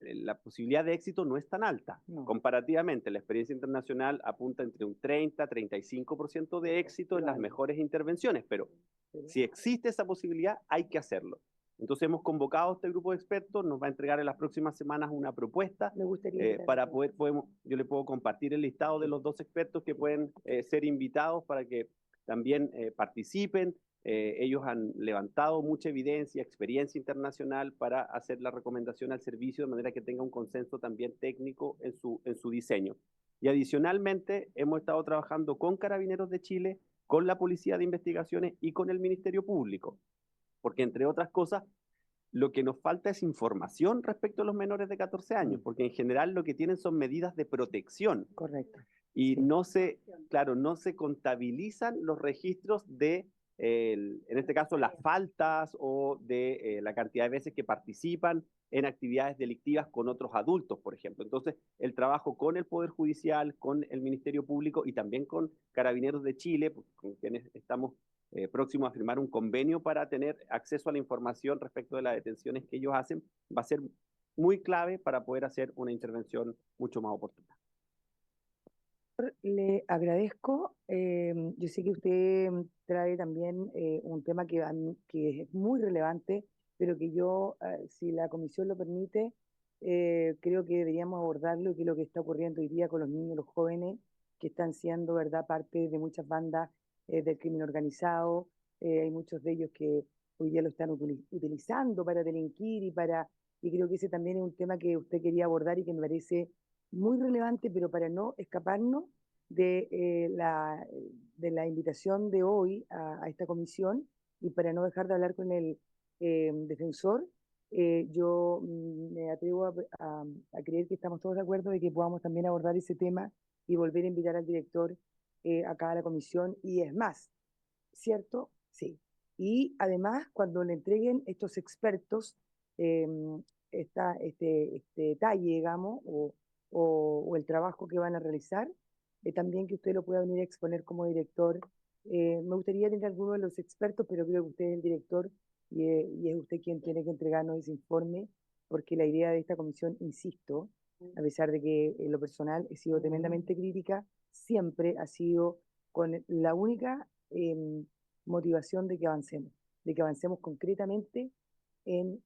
la posibilidad de éxito no es tan alta. No. Comparativamente, la experiencia internacional apunta entre un 30-35% de éxito en las mejores intervenciones, pero si existe esa posibilidad, hay que hacerlo. Entonces hemos convocado a este grupo de expertos, nos va a entregar en las próximas semanas una propuesta para poder, yo le puedo compartir el listado de los 2 expertos que pueden ser invitados para que también participen. Ellos han levantado mucha evidencia, experiencia internacional para hacer la recomendación al servicio de manera que tenga un consenso también técnico en su diseño. Y adicionalmente hemos estado trabajando con Carabineros de Chile, con la Policía de Investigaciones y con el Ministerio Público, porque entre otras cosas, lo que nos falta es información respecto a los menores de 14 años, porque en general lo que tienen son medidas de protección. Correcto. Y sí, no se contabilizan los registros de, en este caso, las faltas o de la cantidad de veces que participan en actividades delictivas con otros adultos, por ejemplo. Entonces, el trabajo con el Poder Judicial, con el Ministerio Público y también con Carabineros de Chile, con quienes estamos próximos a firmar un convenio para tener acceso a la información respecto de las detenciones que ellos hacen, va a ser muy clave para poder hacer una intervención mucho más oportuna. Le agradezco. Yo sé que usted trae también un tema que es muy relevante, pero que yo, si la comisión lo permite, creo que deberíamos abordarlo, que es lo que está ocurriendo hoy día con los niños, los jóvenes, que están siendo, ¿verdad?, parte de muchas bandas del crimen organizado. Hay muchos de ellos que hoy día lo están utilizando para delinquir y creo que ese también es un tema que usted quería abordar y que me parece muy relevante, pero para no escaparnos de la invitación de hoy a esta comisión y para no dejar de hablar con el defensor, yo me atrevo a creer que estamos todos de acuerdo de que podamos también abordar ese tema y volver a invitar al director acá a la comisión. Y es más, ¿cierto? Sí. Y además, cuando le entreguen estos expertos eh, este detalle, digamos, o el trabajo que van a realizar, también que usted lo pueda venir a exponer como director. Me gustaría tener alguno de los expertos, pero creo que usted es el director y es usted quien tiene que entregarnos ese informe, porque la idea de esta comisión, insisto, a pesar de que en lo personal he sido tremendamente crítica, siempre ha sido con la única motivación de que avancemos concretamente en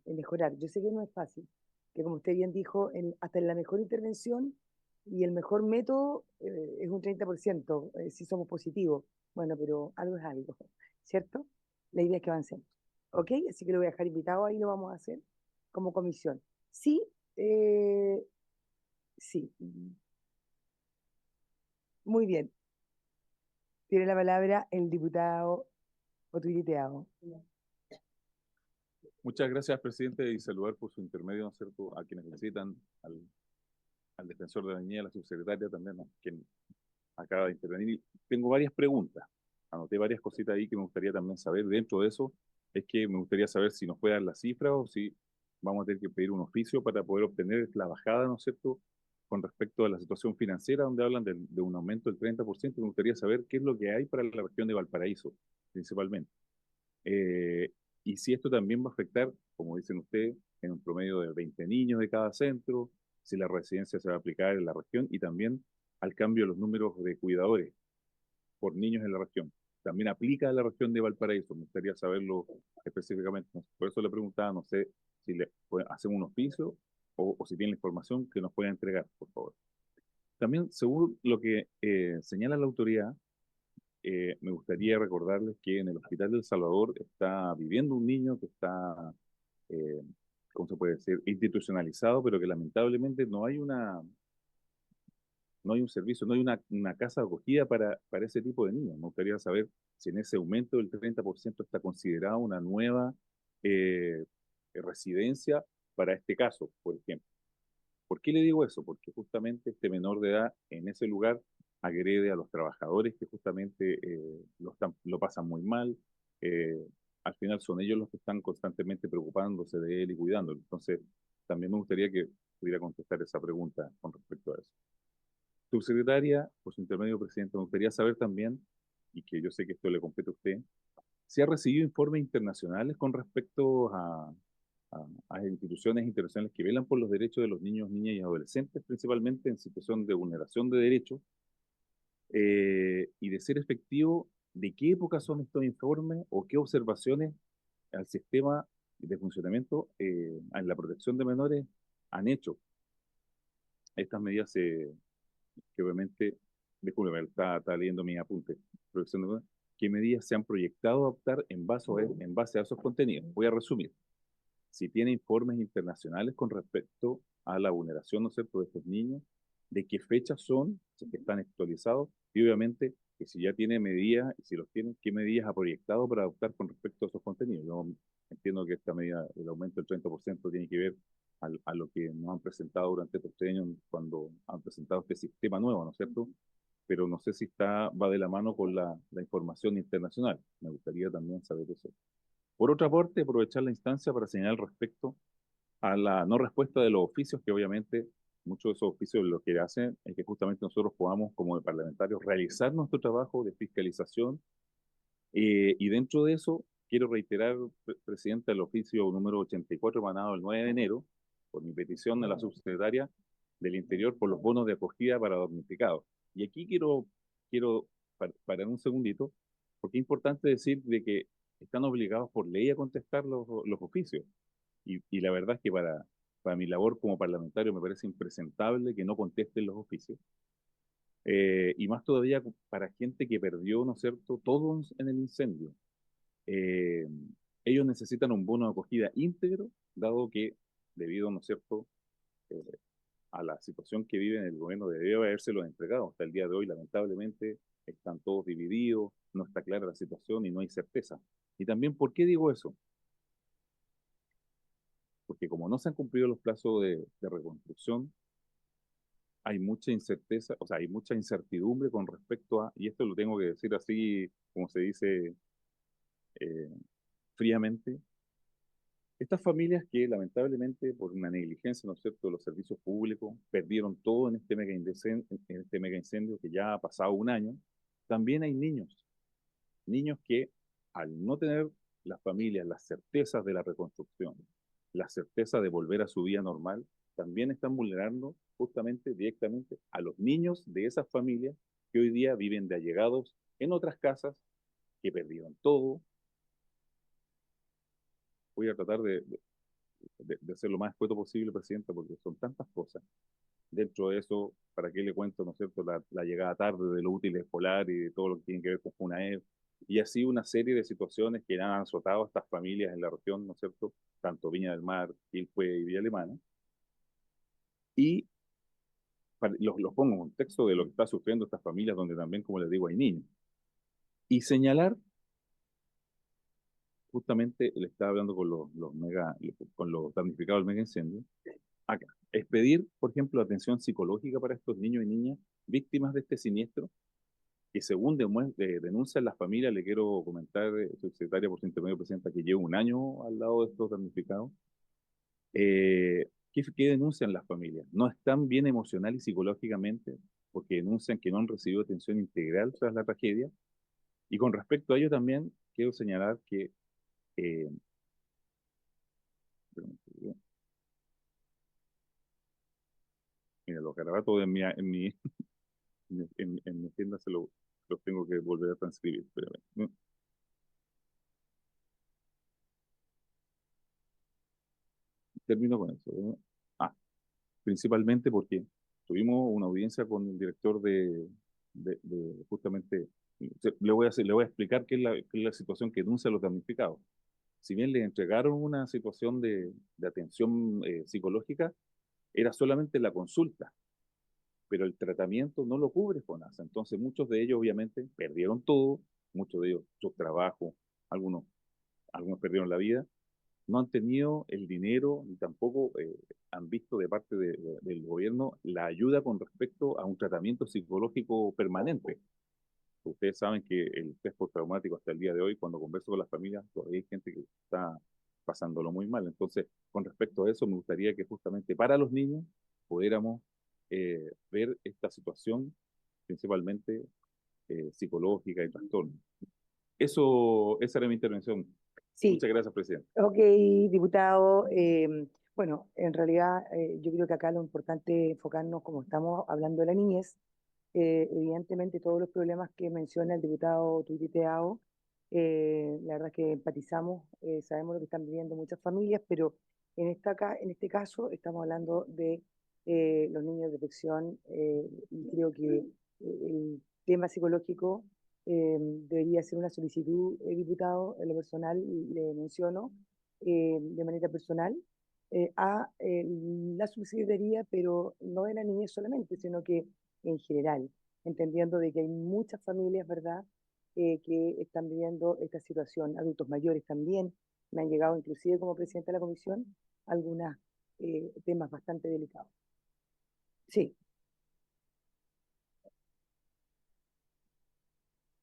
mejorar. Yo sé que no es fácil, que como usted bien dijo, hasta en la mejor intervención y el mejor método es un 30%, si somos positivos. Bueno, pero algo es algo, ¿cierto? La idea es que avancemos. ¿Ok? Así que lo voy a dejar invitado, ahí lo vamos a hacer como comisión. Sí, sí. Muy bien. Tiene la palabra el diputado Otuiteado. Muchas gracias, presidente, y saludar por su intermedio, ¿no es cierto?, a quienes necesitan, al defensor de la niñez, a la subsecretaria también, a quien acaba de intervenir. Y tengo varias preguntas. Anoté varias cositas ahí que me gustaría también saber. Dentro de eso, es que me gustaría saber si nos puede dar la cifra o si vamos a tener que pedir un oficio para poder obtener la bajada, ¿no es cierto?, con respecto a la situación financiera, donde hablan de un aumento del 30%. Me gustaría saber qué es lo que hay para la región de Valparaíso, principalmente. Eh, y si esto también va a afectar, como dicen ustedes, en un promedio de 20 niños de cada centro, si la residencia se va a aplicar en la región y también al cambio de los números de cuidadores por niños en la región. También aplica a la región de Valparaíso. Me gustaría saberlo específicamente. Por eso le preguntaba, no sé si le hacemos un oficio o si tiene la información que nos pueda entregar, por favor. También, según lo que señala la autoridad, me gustaría recordarles que en el Hospital del Salvador está viviendo un niño que está, eh, ¿cómo se puede decir?, institucionalizado, pero que lamentablemente no hay un servicio, no hay una casa de acogida para ese tipo de niños. Me gustaría saber si en ese aumento del 30% está considerada una nueva eh, residencia para este caso, por ejemplo. ¿Por qué le digo eso? Porque justamente este menor de edad en ese lugar agrede a los trabajadores que justamente lo pasan muy mal. eh, Al final son ellos los que están constantemente preocupándose de él y cuidándolo. Entonces, también me gustaría que pudiera contestar esa pregunta con respecto a eso. Subsecretaria, por su intermedio, presidente, me gustaría saber también, y que yo sé que esto le compete a usted, si ha recibido informes internacionales con respecto a instituciones internacionales que velan por los derechos de los niños, niñas y adolescentes, principalmente en situación de vulneración de derechos, y de ser efectivo, ¿de qué época son estos informes o qué observaciones al sistema de funcionamiento en la protección de menores han hecho? Estas medidas que obviamente, disculpe, está leyendo mis apuntes, protección de menores, ¿qué medidas se han proyectado adoptar en base a esos contenidos? Voy a resumir. Si tiene informes internacionales con respecto a la vulneración, ¿no es cierto?, de estos niños, de qué fechas son, si es que están actualizados, y obviamente que si ya tiene medidas, y si los tienen, qué medidas ha proyectado para adoptar con respecto a esos contenidos. Yo entiendo que esta medida, el aumento del 30%, tiene que ver a lo que nos han presentado durante estos 3 años cuando han presentado este sistema nuevo, ¿no es cierto? Pero no sé si va de la mano con la información internacional. Me gustaría también saber eso. Por otra parte, aprovechar la instancia para señalar respecto a la no respuesta de los oficios, que obviamente muchos de esos oficios lo que hacen es que justamente nosotros podamos, como parlamentarios, realizar nuestro trabajo de fiscalización. Y dentro de eso, quiero reiterar, presidente, el oficio número 84 emanado el 9 de enero, por mi petición a la subsecretaria del Interior por los bonos de acogida para damnificados. Y aquí quiero parar un segundito, porque es importante decir de que están obligados por ley a contestar los oficios. Y la verdad es que para mi labor como parlamentario me parece impresentable que no contesten los oficios. Y más todavía para gente que perdió, ¿no es cierto?, todo en el incendio. Eh, Ellos necesitan un bono de acogida íntegro, dado que debido, ¿no es cierto?, eh, a la situación que vive en el gobierno, debió habérselo entregado. Hasta el día de hoy, lamentablemente, están todos divididos, no está clara la situación y no hay certeza. Y también, ¿por qué digo eso? Porque como no se han cumplido los plazos de reconstrucción, hay mucha incerteza, o sea, hay mucha incertidumbre con respecto a, y esto lo tengo que decir así, como se dice eh, fríamente, estas familias que lamentablemente por una negligencia, ¿no es cierto?, de los servicios públicos, perdieron todo en este mega incendio que ya ha pasado un año. También hay niños que al no tener las familias las certezas de la reconstrucción, la certeza de volver a su vida normal, también están vulnerando justamente directamente a los niños de esas familias que hoy día viven de allegados en otras casas, que perdieron todo. Voy a tratar de ser lo más escueto posible, Presidenta, porque son tantas cosas. Dentro de eso, ¿para qué le cuento, no es cierto?, la llegada tarde de los útiles escolar y de todo lo que tiene que ver con FUNAED, y así una serie de situaciones que han azotado a estas familias en la región, ¿no es cierto?, tanto Viña del Mar, Quilpué y Villa Alemana. Y los pongo en contexto de lo que está sufriendo estas familias, donde también, como les digo, hay niños. Y señalar justamente le estaba hablando con con los damnificados del mega incendio, acá, es pedir, por ejemplo, atención psicológica para estos niños y niñas víctimas de este siniestro, que según denuncian las familias, le quiero comentar, subsecretaria por su intermedio, presidenta, que lleva un año al lado de estos damnificados, ¿qué denuncian las familias? No están bien emocional y psicológicamente, porque denuncian que no han recibido atención integral tras la tragedia. Y con respecto a ello también, quiero señalar que eh, mira, los garabatos en mi tienda los tengo que volver a transcribir. Espérame. Termino con eso, ¿no? Principalmente porque tuvimos una audiencia con el director justamente, le voy a explicar qué es la situación que denuncia a los damnificados. Si bien les entregaron una situación de atención psicológica, era solamente la consulta, pero el tratamiento no lo cubre FONASA. Entonces muchos de ellos obviamente perdieron todo, muchos de ellos su trabajo, algunos perdieron la vida, no han tenido el dinero ni tampoco han visto de parte del gobierno la ayuda con respecto a un tratamiento psicológico permanente. Ustedes saben que el estrés postraumático hasta el día de hoy, cuando converso con las familias, todavía hay gente que está pasándolo muy mal. Entonces, con respecto a eso, me gustaría que justamente para los niños pudiéramos ver esta situación principalmente psicológica y trastorno. Esa era mi intervención. Sí, Muchas gracias, presidente. ok, diputado. Bueno, en realidad yo creo que acá lo importante es enfocarnos, como estamos hablando de la niñez, evidentemente todos los problemas que menciona el diputado Tuititeao, la verdad es que empatizamos, sabemos lo que están viviendo muchas familias, pero en este caso estamos hablando de los niños de protección y creo que el tema psicológico debería ser una solicitud, diputado, en lo personal, le menciono de manera personal, a la subsecretaría, pero no de la niñez solamente, sino que en general, entendiendo de que hay muchas familias, ¿verdad?, que están viviendo esta situación, adultos mayores también. Me han llegado, inclusive como presidenta de la comisión, algunos temas bastante delicados. Sí.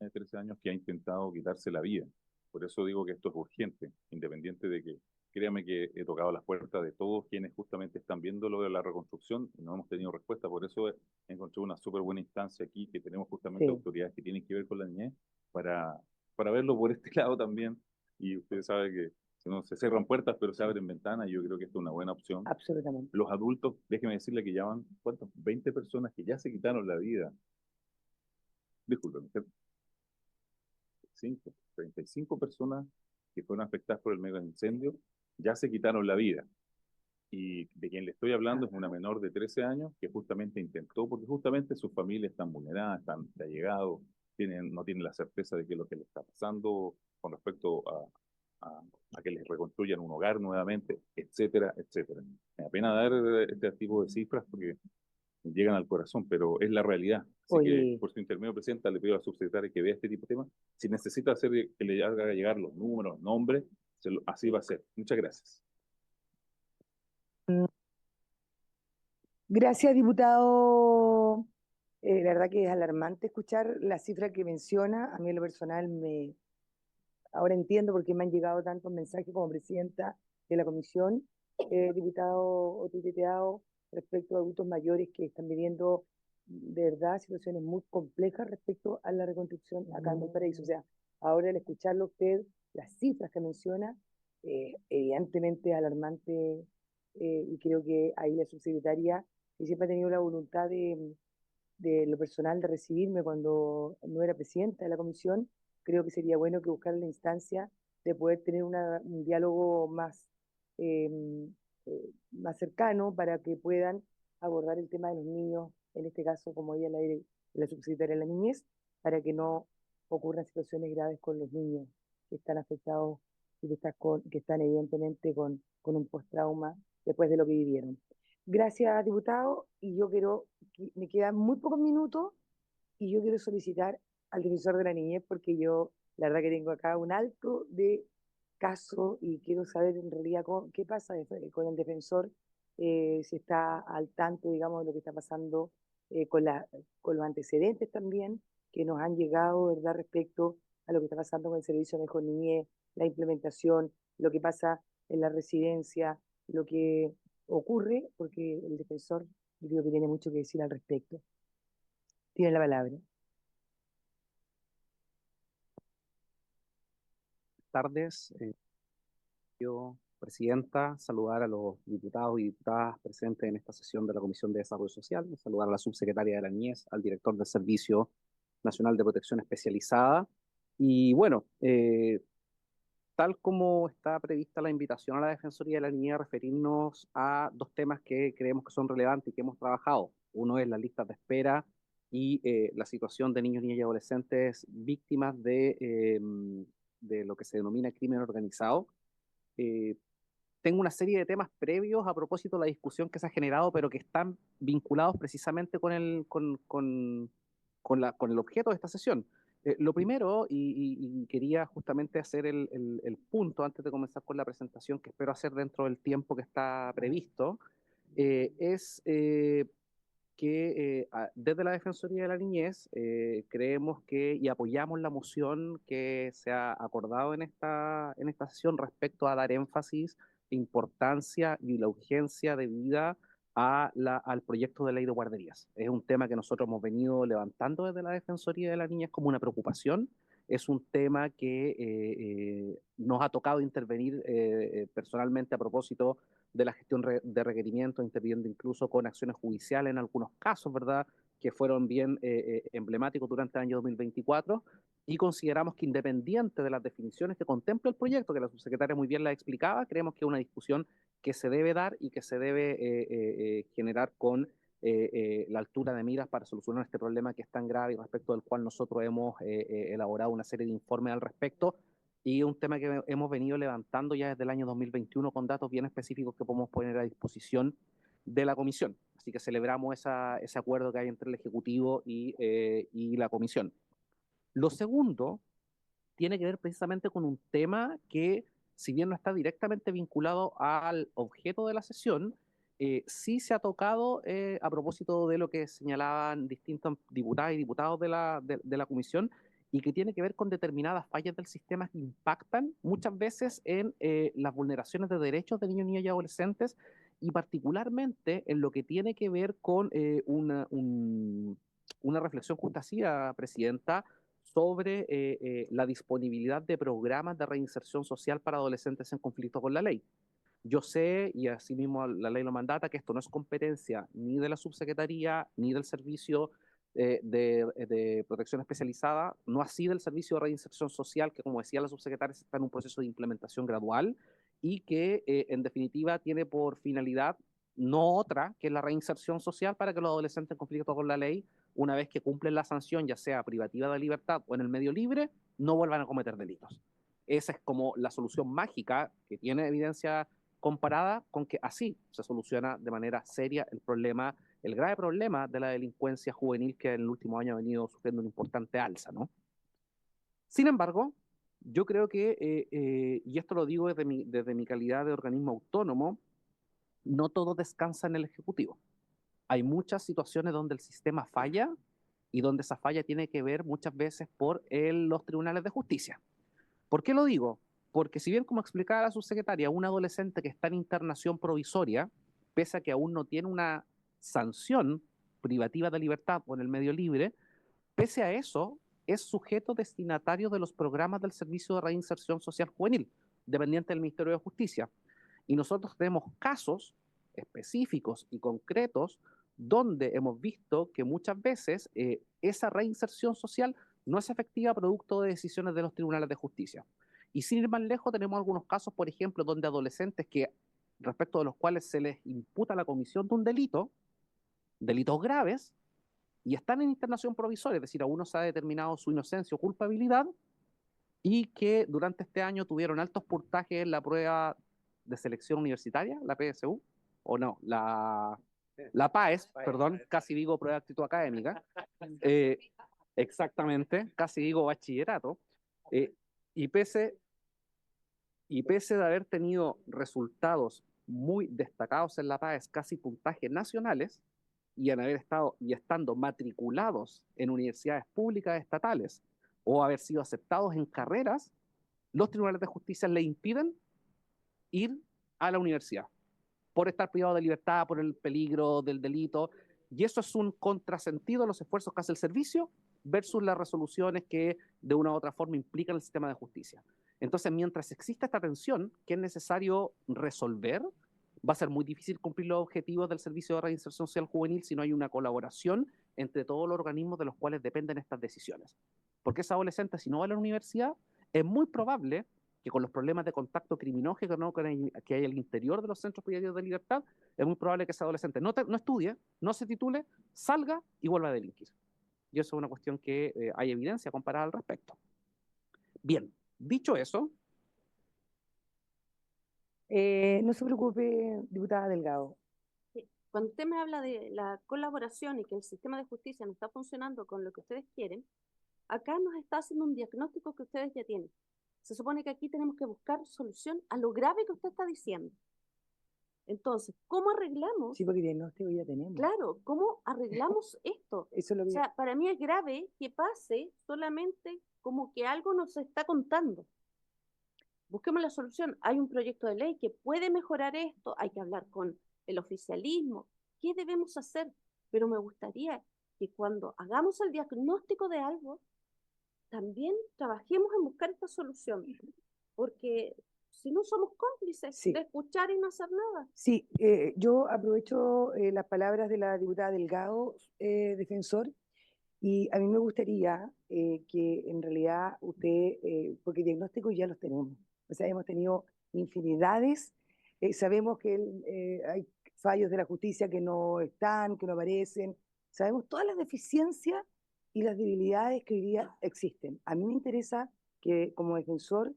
De 13 años que ha intentado quitarse la vida. Por eso digo que esto es urgente, independiente de que, créame que he tocado las puertas de todos quienes justamente están viendo lo de la reconstrucción y no hemos tenido respuesta. Por eso encontré una súper buena instancia aquí, que tenemos justamente Sí. autoridades que tienen que ver con la niñez, para verlo por este lado también. Y ustedes saben que si no se cierran puertas, pero se abren ventanas, y yo creo que esto es una buena opción. Absolutamente. Los adultos, déjeme decirle que ya van, ¿cuántos? 20 personas que ya se quitaron la vida. Disculpen, 35 personas que fueron afectadas por el mega incendio ya se quitaron la vida. Y de quien le estoy hablando es una menor de 13 años que justamente intentó, porque justamente sus familias están vulneradas, están de allegados, no tienen la certeza de qué es lo que les está pasando con respecto a que les reconstruyan un hogar nuevamente, etcétera, etcétera. Me da pena dar este tipo de cifras porque llegan al corazón, pero es la realidad. Así que, por su intermedio, presidenta, le pido a la subsecretaria que vea este tipo de temas. Si necesita hacer que le haga llegar los números, nombres, así va a ser. Muchas gracias. Gracias, diputado. La verdad que es alarmante escuchar la cifra que menciona. A mí en lo personal ahora entiendo por qué me han llegado tantos mensajes como presidenta de la comisión, diputado Otuiteao, respecto a adultos mayores que están viviendo de verdad situaciones muy complejas respecto a la reconstrucción acá en Valparaíso. O sea, ahora al escucharlo usted, las cifras que menciona, evidentemente alarmante, y creo que ahí la subsecretaria, que siempre ha tenido la voluntad de lo personal de recibirme cuando no era presidenta de la comisión, creo que sería bueno que buscar la instancia de poder tener un diálogo eh, más cercano para que puedan abordar el tema de los niños, en este caso como ella la subsecretaria de la niñez, para que no ocurran situaciones graves con los niños que están afectados y que están evidentemente con un post-trauma después de lo que vivieron. Gracias, diputado, y me quedan muy pocos minutos y yo quiero solicitar al defensor de la niñez porque yo, la verdad que tengo acá un alto de caso y quiero saber en realidad qué pasa con el defensor, si está al tanto, digamos, de lo que está pasando con los antecedentes también que nos han llegado, ¿verdad?, respecto a lo que está pasando con el Servicio de Mejor Niñez, la implementación, lo que pasa en la residencia, lo que ocurre, porque el defensor yo creo que tiene mucho que decir al respecto. Tiene la palabra. Tardes, yo, presidenta, saludar a los diputados y diputadas presentes en esta sesión de la Comisión de Desarrollo Social, saludar a la subsecretaria de la Niñez, al director del Servicio Nacional de Protección Especializada. Y bueno, tal como está prevista la invitación a la Defensoría de la Niñez, referirnos a dos temas que creemos que son relevantes y que hemos trabajado. Uno es las listas de espera y la situación de niños, niñas y adolescentes víctimas de lo que se denomina crimen organizado. Tengo una serie de temas previos a propósito de la discusión que se ha generado, pero que están vinculados precisamente con el objeto de esta sesión. Lo primero, y quería justamente hacer el punto antes de comenzar con la presentación, que espero hacer dentro del tiempo que está previsto, es que desde la Defensoría de la Niñez creemos que y apoyamos la moción que se ha acordado en esta sesión respecto a dar énfasis, importancia y la urgencia debida al proyecto de ley de guarderías. Es un tema que nosotros hemos venido levantando desde la Defensoría de la Niñez como una preocupación. Es un tema que nos ha tocado intervenir personalmente a propósito de la gestión de requerimientos, interviniendo incluso con acciones judiciales en algunos casos, ¿verdad?, que fueron bien emblemáticos durante el año 2024, y consideramos que independiente de las definiciones que contempla el proyecto, que la subsecretaria muy bien la explicaba, creemos que es una discusión que se debe dar y que se debe generar con la altura de miras para solucionar este problema que es tan grave y respecto del cual nosotros hemos elaborado una serie de informes al respecto, y un tema que hemos venido levantando ya desde el año 2021 con datos bien específicos que podemos poner a disposición de la Comisión. Así que celebramos ese acuerdo que hay entre el Ejecutivo y la Comisión. Lo segundo tiene que ver precisamente con un tema que, si bien no está directamente vinculado al objeto de la sesión, sí se ha tocado a propósito de lo que señalaban distintos diputadas y diputados de la Comisión, y que tiene que ver con determinadas fallas del sistema que impactan muchas veces en las vulneraciones de derechos de niños, niñas y adolescentes, y particularmente en lo que tiene que ver con una reflexión justa así, Presidenta, sobre la disponibilidad de programas de reinserción social para adolescentes en conflicto con la ley. Yo sé, y asimismo la ley lo mandata, que esto no es competencia ni de la subsecretaría ni del servicio de protección especializada, no así del servicio de reinserción social, que como decía la subsecretaria está en un proceso de implementación gradual y que en definitiva tiene por finalidad no otra que la reinserción social para que los adolescentes en conflicto con la ley, una vez que cumplen la sanción, ya sea privativa de libertad o en el medio libre, no vuelvan a cometer delitos. Esa es como la solución mágica que tiene evidencia comparada con que así se soluciona de manera seria el grave problema de la delincuencia juvenil que en el último año ha venido sufriendo una importante alza, ¿no? Sin embargo, yo creo que, y esto lo digo desde mi calidad de organismo autónomo, no todo descansa en el Ejecutivo. Hay muchas situaciones donde el sistema falla y donde esa falla tiene que ver muchas veces por los tribunales de justicia. ¿Por qué lo digo? Porque si bien, como explicaba la subsecretaria, un adolescente que está en internación provisoria, pese a que aún no tiene una sanción privativa de libertad o en el medio libre, pese a eso, es sujeto destinatario de los programas del Servicio de Reinserción Social Juvenil, dependiente del Ministerio de Justicia. Y nosotros tenemos casos específicos y concretos donde hemos visto que muchas veces esa reinserción social no es efectiva producto de decisiones de los tribunales de justicia. Y sin ir más lejos, tenemos algunos casos, por ejemplo, donde adolescentes respecto de los cuales se les imputa la comisión de un delito, delitos graves, y están en internación provisoria, es decir, aún no se ha determinado su inocencia o culpabilidad, y que durante este año tuvieron altos puntajes en la prueba de selección universitaria, la PSU, o no, la PAES, perdón, casi digo prueba de actitud académica, exactamente, casi digo bachillerato, y pese Y pese de haber tenido resultados muy destacados en la PAES, casi puntajes nacionales, y en haber estado y estando matriculados en universidades públicas estatales o haber sido aceptados en carreras, los tribunales de justicia le impiden ir a la universidad por estar privado de libertad, por el peligro del delito, y eso es un contrasentido a los esfuerzos que hace el servicio versus las resoluciones que de una u otra forma implican el sistema de justicia. Entonces, mientras exista esta tensión que es necesario resolver, va a ser muy difícil cumplir los objetivos del Servicio de Reinserción Social Juvenil si no hay una colaboración entre todos los organismos de los cuales dependen estas decisiones. Porque ese adolescente, si no va a la universidad, es muy probable que con los problemas de contacto criminógeno, ¿no?, que hay al interior de los centros privados de libertad, es muy probable que ese adolescente no estudie, no se titule, salga y vuelva a delinquir. Y eso es una cuestión que hay evidencia comparada al respecto. Bien, dicho eso, no se preocupe, diputada Delgado. Cuando usted me habla de la colaboración y que el sistema de justicia no está funcionando con lo que ustedes quieren, acá nos está haciendo un diagnóstico que ustedes ya tienen. Se supone que aquí tenemos que buscar solución a lo grave que usted está diciendo. Entonces, ¿cómo arreglamos? Sí, porque diagnóstico ya tenemos. Claro, ¿cómo arreglamos esto? Eso es lo que... O sea, para mí es grave que pase solamente como que algo nos está contando. Busquemos la solución. Hay un proyecto de ley que puede mejorar esto, hay que hablar con el oficialismo. ¿Qué debemos hacer? Pero me gustaría que cuando hagamos el diagnóstico de algo, también trabajemos en buscar esta solución, porque si no somos cómplices de escuchar y no hacer nada. Sí, yo aprovecho las palabras de la diputada Delgado, defensor, y a mí me gustaría que en realidad usted, porque diagnósticos ya los tenemos, o sea, hemos tenido infinidades, sabemos que hay fallos de la justicia que no están, que no aparecen, sabemos todas las deficiencias y las debilidades que hoy día existen. A mí me interesa que como defensor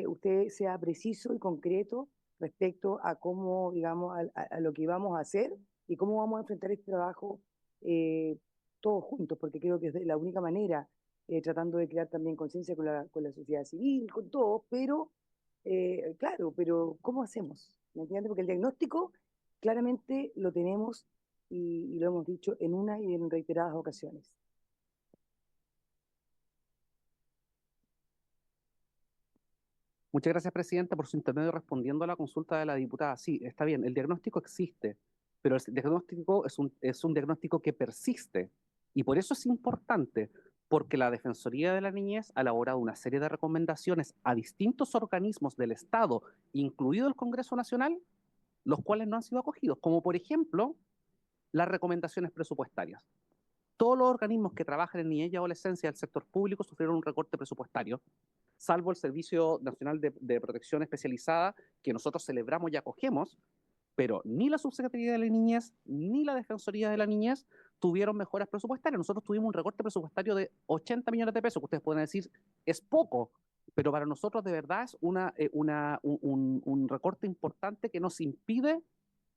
usted sea preciso y concreto respecto a cómo, digamos, a lo que vamos a hacer y cómo vamos a enfrentar este trabajo todos juntos, porque creo que es de la única manera, tratando de crear también conciencia con la sociedad civil, con todos, pero claro, pero ¿cómo hacemos? ¿Me entiendes? Porque el diagnóstico claramente lo tenemos y lo hemos dicho en una y en reiteradas ocasiones. muchas gracias, Presidenta, por su intermedio respondiendo a la consulta de la diputada. Sí, está bien, el diagnóstico existe, pero el diagnóstico es un diagnóstico que persiste. Y por eso es importante, porque la Defensoría de la Niñez ha elaborado una serie de recomendaciones a distintos organismos del Estado, incluido el Congreso Nacional, los cuales no han sido acogidos, como por ejemplo las recomendaciones presupuestarias. Todos los organismos que trabajan en niñez y adolescencia del sector público sufrieron un recorte presupuestario, salvo el Servicio Nacional de Protección Especializada, que nosotros celebramos y acogemos, pero ni la Subsecretaría de la Niñez ni la Defensoría de la Niñez tuvieron mejoras presupuestarias. Nosotros tuvimos un recorte presupuestario de 80 millones de pesos, que ustedes pueden decir es poco, pero para nosotros de verdad es un recorte importante que nos impide,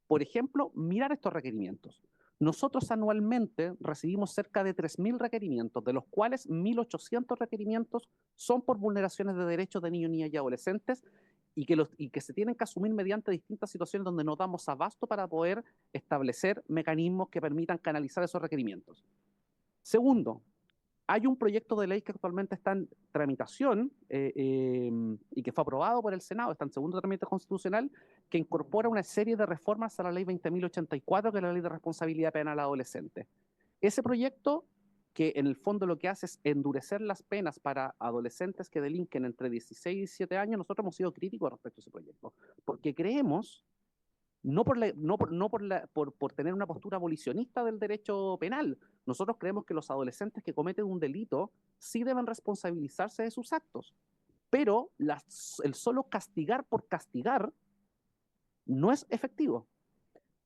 por ejemplo, mirar estos requerimientos. Nosotros anualmente recibimos cerca de 3.000 requerimientos, de los cuales 1.800 requerimientos son por vulneraciones de derechos de niños, niñas y adolescentes, y que se tienen que asumir mediante distintas situaciones donde no damos abasto para poder establecer mecanismos que permitan canalizar esos requerimientos. Segundo, hay un proyecto de ley que actualmente está en tramitación y que fue aprobado por el Senado, está en segundo trámite constitucional, que incorpora una serie de reformas a la ley 20.084, que es la ley de responsabilidad penal adolescente. Ese proyecto, que en el fondo lo que hace es endurecer las penas para adolescentes que delinquen entre 16 y 17 años, nosotros hemos sido críticos respecto a ese proyecto, porque creemos, no por tener una postura abolicionista del derecho penal, nosotros creemos que los adolescentes que cometen un delito sí deben responsabilizarse de sus actos, pero el solo castigar por castigar no es efectivo.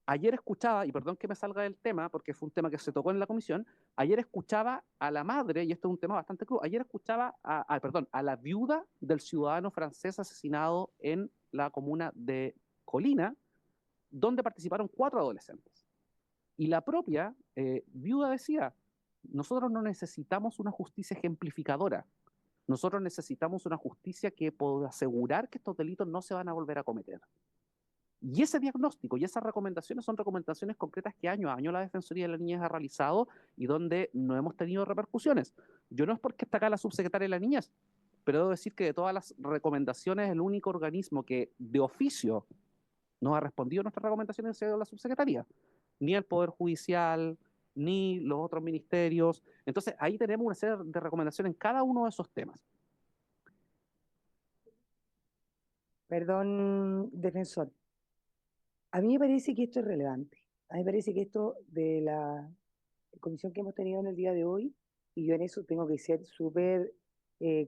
Ayer escuchaba, y perdón que me salga del tema, porque fue un tema que se tocó en la comisión, ayer escuchaba a la madre, y esto es un tema bastante crudo, ayer escuchaba a la viuda del ciudadano francés asesinado en la comuna de Colina, donde participaron 4 adolescentes. Y la propia viuda decía, nosotros no necesitamos una justicia ejemplificadora, Nosotros necesitamos una justicia que pueda asegurar que estos delitos no se van a volver a cometer. Y ese diagnóstico y esas recomendaciones son recomendaciones concretas que año a año la Defensoría de la Niñez ha realizado y donde no hemos tenido repercusiones. Yo no es porque está acá la subsecretaria de la Niñez, pero debo decir que de todas las recomendaciones, el único organismo que de oficio no ha respondido a nuestras recomendaciones ha sido la subsecretaría. Ni el Poder Judicial, ni los otros ministerios. Entonces, ahí tenemos una serie de recomendaciones en cada uno de esos temas. Perdón, defensor. A mí me parece que esto es relevante. A mí me parece que esto de la comisión que hemos tenido en el día de hoy, y yo en eso tengo que ser súper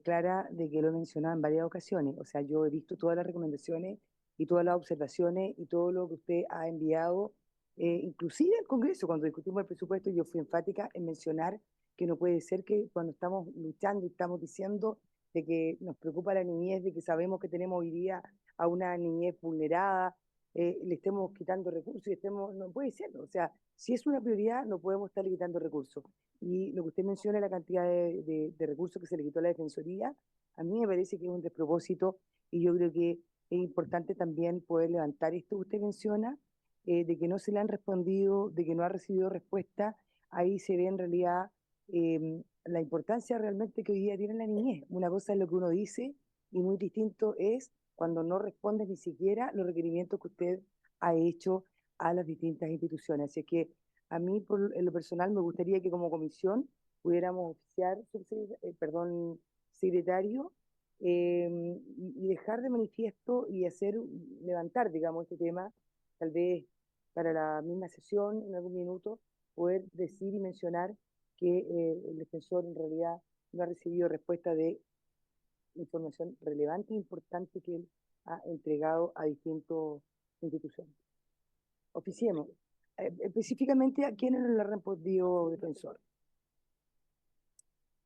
clara de que lo he mencionado en varias ocasiones. O sea, yo he visto todas las recomendaciones y todas las observaciones y todo lo que usted ha enviado, inclusive al Congreso, cuando discutimos el presupuesto, yo fui enfática en mencionar que no puede ser que cuando estamos luchando y estamos diciendo de que nos preocupa la niñez, de que sabemos que tenemos hoy día a una niñez vulnerada, le estemos quitando recursos y estemos, no puede ser, o sea, si es una prioridad no podemos estarle quitando recursos. Y lo que usted menciona, la cantidad de recursos que se le quitó a la Defensoría, a mí me parece que es un despropósito y yo creo que es importante también poder levantar esto que usted menciona, de que no se le han respondido, de que no ha recibido respuesta. Ahí se ve en realidad la importancia realmente que hoy día tiene la niñez. Una cosa es lo que uno dice y muy distinto es cuando no responde ni siquiera los requerimientos que usted ha hecho a las distintas instituciones. Así que a mí, en lo personal, me gustaría que como comisión pudiéramos oficiar, perdón, secretario, y dejar de manifiesto y levantar, digamos, este tema, tal vez para la misma sesión, en algún minuto, poder decir y mencionar que el defensor en realidad no ha recibido respuesta de información relevante e importante que él ha entregado a distintas instituciones. Oficiemos. Específicamente, ¿a quiénes le ha respondido defensor?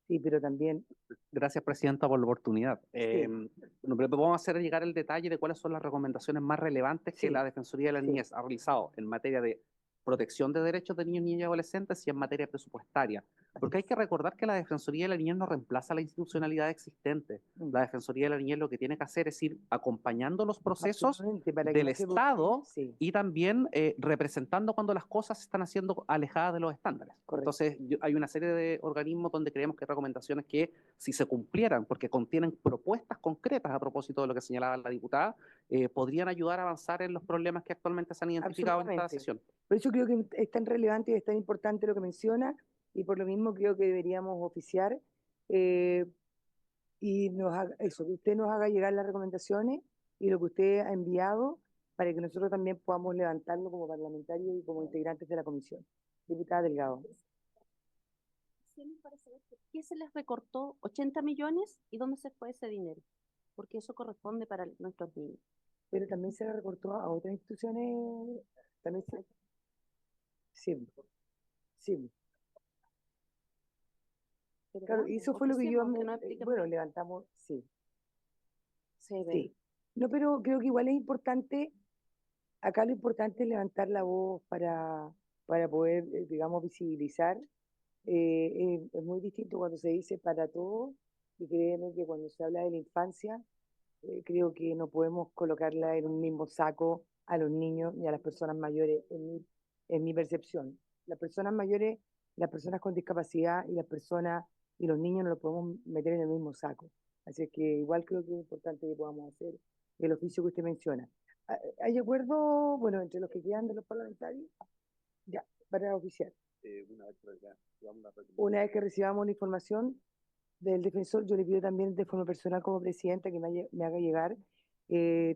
Sí, pero también... Gracias, Presidenta, por la oportunidad. Sí. Bueno, pero vamos a hacer llegar el detalle de cuáles son las recomendaciones más relevantes que Sí. la Defensoría de la Niñez ha realizado en materia de protección de derechos de niños, niñas y adolescentes y en materia presupuestaria. Porque hay que recordar que la Defensoría de la Niñez no reemplaza la institucionalidad existente. La Defensoría de la Niñez lo que tiene que hacer es ir acompañando los procesos para del no se Estado sí. y también representando cuando las cosas se están haciendo alejadas de los estándares. Correcto. Entonces, hay una serie de organismos donde creemos que hay recomendaciones que, si se cumplieran, porque contienen propuestas concretas a propósito de lo que señalaba la diputada, podrían ayudar a avanzar en los problemas que actualmente se han identificado en esta sesión. Por eso creo que es tan relevante y es tan importante lo que menciona, y por lo mismo creo que deberíamos oficiar y que usted nos haga llegar las recomendaciones y lo que usted ha enviado para que nosotros también podamos levantarlo como parlamentarios y como integrantes de la comisión. Diputada Delgado. Para saber por qué se les recortó 80 millones y dónde se fue ese dinero, porque eso corresponde para nuestros niños. Pero también se le recortó a otras instituciones, también se... Sí, sí. Claro, y eso fue lo que yo, bueno, levantamos, sí. Sí. No, pero creo que igual es importante, acá lo importante es levantar la voz para poder, digamos, visibilizar. Es muy distinto cuando se dice para todos, y créeme que cuando se habla de la infancia, creo que no podemos colocarla en un mismo saco a los niños ni a las personas mayores, en mi percepción. Las personas mayores, las personas con discapacidad y las personas y los niños no los podemos meter en el mismo saco. Así que igual creo que es importante que podamos hacer el oficio que usted menciona. ¿Hay acuerdo, bueno, entre los que quedan de los parlamentarios? Ya, para oficiar. Una vez que recibamos la información del defensor, yo le pido también de forma personal como presidenta que me haga llegar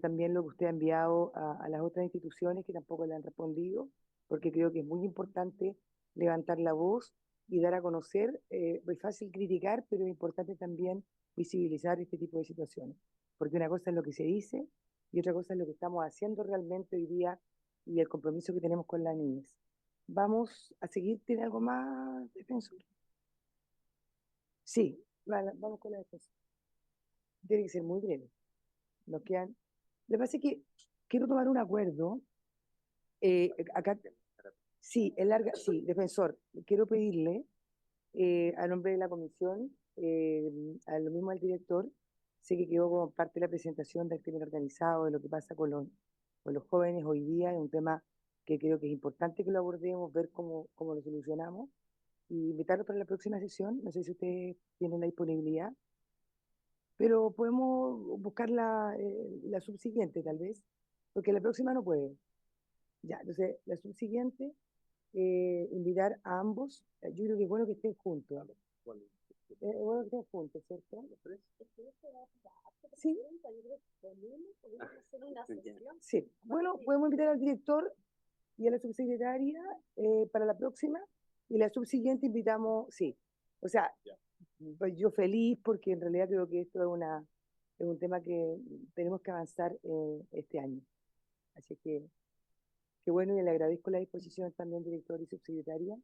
también lo que usted ha enviado a las otras instituciones que tampoco le han respondido, porque creo que es muy importante levantar la voz y dar a conocer. Es fácil criticar, pero es importante también visibilizar este tipo de situaciones, porque una cosa es lo que se dice y otra cosa es lo que estamos haciendo realmente hoy día y el compromiso que tenemos con la niñez. Vamos a seguir. ¿Tiene algo más, defensor? Sí, vamos con la defensa. Tiene que ser muy breve. Nos quedan... Lo que pasa es que quiero tomar un acuerdo. Acá, sí, sí, defensor, quiero pedirle a nombre de la comisión a lo mismo al director, sé que quedó como parte de la presentación del crimen organizado, de lo que pasa con los jóvenes hoy día, es un tema que creo que es importante que lo abordemos, ver cómo lo solucionamos y invitarlos para la próxima sesión. No sé si ustedes tienen la disponibilidad, pero podemos buscar la subsiguiente tal vez, porque la próxima no puede. Ya, entonces la subsiguiente, invitar a ambos, yo creo que es bueno que estén juntos. Bueno que estén juntos, ¿cierto? Sí. Sí, bueno, podemos invitar al director y a la subsecretaria para la próxima, y la subsiguiente invitamos, sí. O sea, pues yo feliz porque en realidad creo que esto es un tema que tenemos que avanzar este año. Así que, qué bueno, y le agradezco la disposición también director y subsecretaria.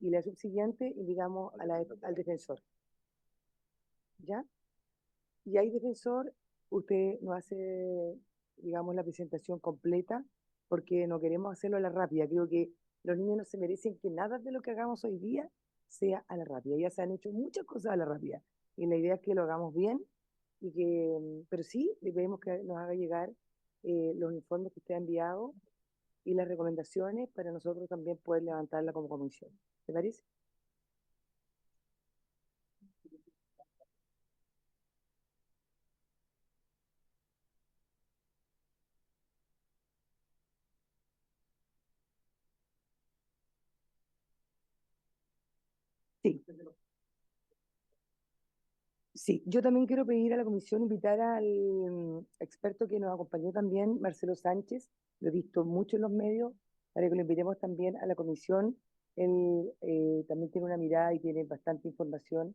Y la subsiguiente invitamos al defensor. ¿Ya? Y ahí, defensor, usted nos hace, digamos, la presentación completa, porque no queremos hacerlo a la rápida. Creo que los niños no se merecen que nada de lo que hagamos hoy día sea a la rápida. Ya se han hecho muchas cosas a la rápida. Y la idea es que lo hagamos bien, pero sí, le pedimos que nos haga llegar los informes que usted ha enviado y las recomendaciones para nosotros también poder levantarla como comisión. ¿Te parece? Sí. Sí, yo también quiero pedir a la comisión invitar al experto que nos acompañó también, Marcelo Sánchez, lo he visto mucho en los medios, para que lo invitemos también a la comisión. Él también tiene una mirada y tiene bastante información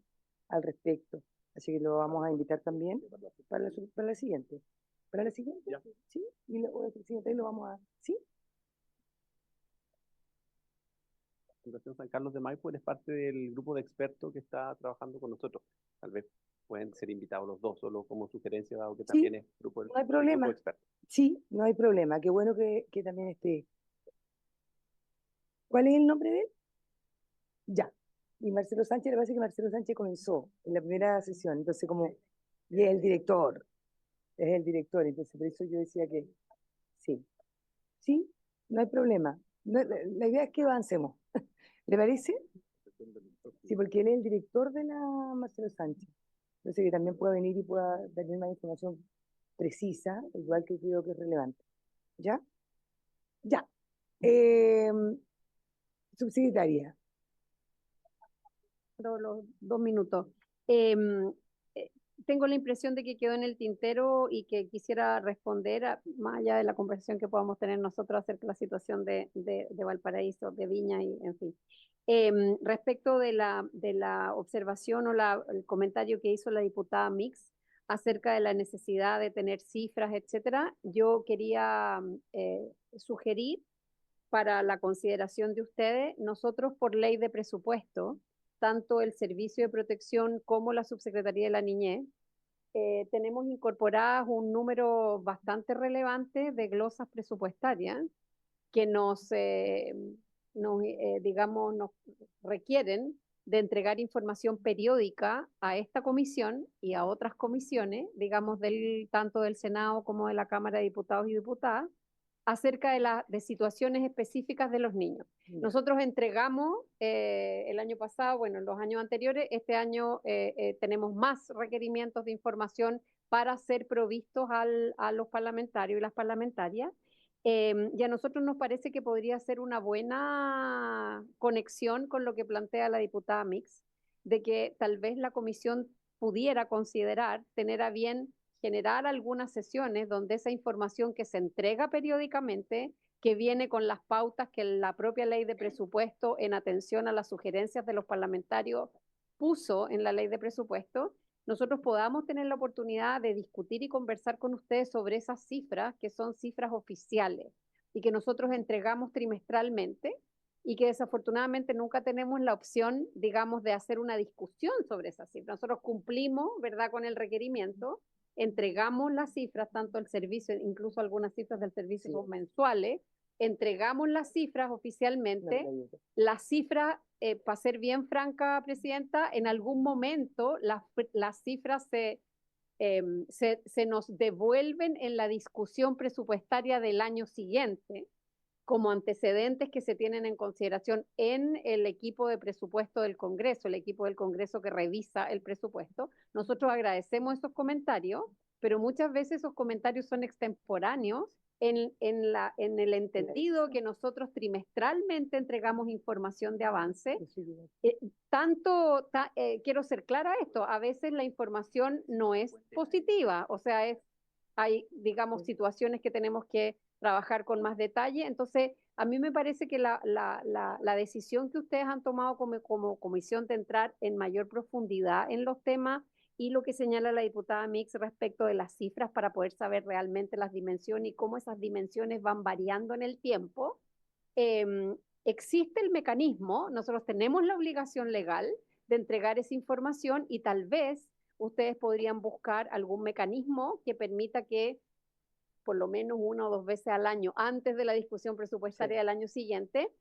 al respecto, así que lo vamos a invitar también para la siguiente. ¿Para la siguiente? Sí, y la siguiente lo vamos a... ¿Sí? Fundación San Carlos de Maipo, es parte del grupo de expertos que está trabajando con nosotros. Tal vez pueden ser invitados los dos, solo como sugerencia, dado que también es grupo, No hay problema. grupo de expertos. Sí, no hay problema. Qué bueno que también esté. ¿Cuál es el nombre de él? Ya. Y Marcelo Sánchez, le parece que Marcelo Sánchez comenzó en la primera sesión, entonces y es el director, entonces por eso yo decía que sí. Sí, no hay problema. La idea es que avancemos. ¿Le parece? Sí, porque él es el director de la Marcelo Sánchez. Entonces que también pueda venir y pueda darle más información precisa, igual que creo que es relevante. ¿Ya? Ya. Subsecretaria. Los 2 minutos. Em, Tengo la impresión de que quedó en el tintero y que quisiera responder, más allá de la conversación que podamos tener nosotros acerca de la situación de Valparaíso, de Viña y en fin. Respecto de la observación o el comentario que hizo la diputada Mix acerca de la necesidad de tener cifras, etcétera, yo quería sugerir para la consideración de ustedes, nosotros por ley de presupuesto, tanto el Servicio de Protección como la Subsecretaría de la Niñez, tenemos incorporadas un número bastante relevante de glosas presupuestarias que digamos, nos requieren de entregar información periódica a esta comisión y a otras comisiones, digamos, tanto del Senado como de la Cámara de Diputados y Diputadas, acerca de situaciones específicas de los niños. Nosotros entregamos el año pasado, bueno, en los años anteriores, este año tenemos más requerimientos de información para ser provistos a los parlamentarios y las parlamentarias. Y a nosotros nos parece que podría ser una buena conexión con lo que plantea la diputada Mix, de que tal vez la comisión pudiera considerar tener a bien generar algunas sesiones donde esa información que se entrega periódicamente, que viene con las pautas que la propia ley de presupuesto en atención a las sugerencias de los parlamentarios puso en la ley de presupuesto, nosotros podamos tener la oportunidad de discutir y conversar con ustedes sobre esas cifras, que son cifras oficiales y que nosotros entregamos trimestralmente y que desafortunadamente nunca tenemos la opción, digamos, de hacer una discusión sobre esas cifras. Nosotros cumplimos, ¿verdad?, con el requerimiento, entregamos las cifras, tanto el servicio, incluso algunas cifras del servicio son mensuales, entregamos las cifras oficialmente. Las cifras, para ser bien franca, Presidenta, en algún momento las cifras se nos devuelven en la discusión presupuestaria del año siguiente, como antecedentes que se tienen en consideración en el equipo de presupuesto del Congreso, el equipo del Congreso que revisa el presupuesto. Nosotros agradecemos esos comentarios, pero muchas veces esos comentarios son extemporáneos en el entendido que nosotros trimestralmente entregamos información de avance. Quiero ser clara a esto, a veces la información no es positiva, o sea, hay, digamos, situaciones que tenemos que trabajar con más detalle. Entonces, a mí me parece que la decisión que ustedes han tomado como comisión de entrar en mayor profundidad en los temas y lo que señala la diputada Mix respecto de las cifras para poder saber realmente las dimensiones y cómo esas dimensiones van variando en el tiempo, existe el mecanismo, nosotros tenemos la obligación legal de entregar esa información y tal vez ustedes podrían buscar algún mecanismo que permita que por lo menos 1 o 2 veces al año, antes de la discusión presupuestaria del año siguiente,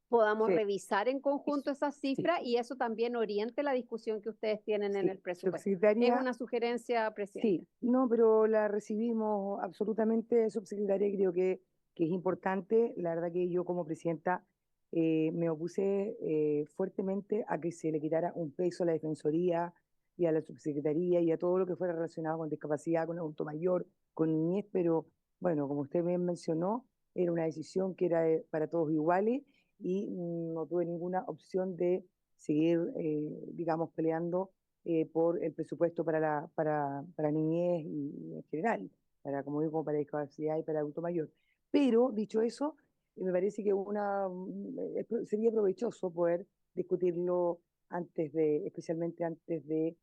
podamos revisar en conjunto esas cifras y eso también oriente la discusión que ustedes tienen en el presupuesto. Es una sugerencia, Presidenta. Sí, no, pero la recibimos absolutamente, subsecretaria, y creo que es importante. La verdad que yo como presidenta me opuse fuertemente a que se le quitara un peso a la Defensoría y a la subsecretaría y a todo lo que fuera relacionado con discapacidad, con adulto mayor, con niñez, pero bueno, como usted bien mencionó, era una decisión que era para todos iguales y no tuve ninguna opción de seguir, digamos, peleando por el presupuesto para niñez y en general, como digo, para discapacidad y para adulto mayor. Pero, dicho eso, me parece que sería provechoso poder discutirlo especialmente antes de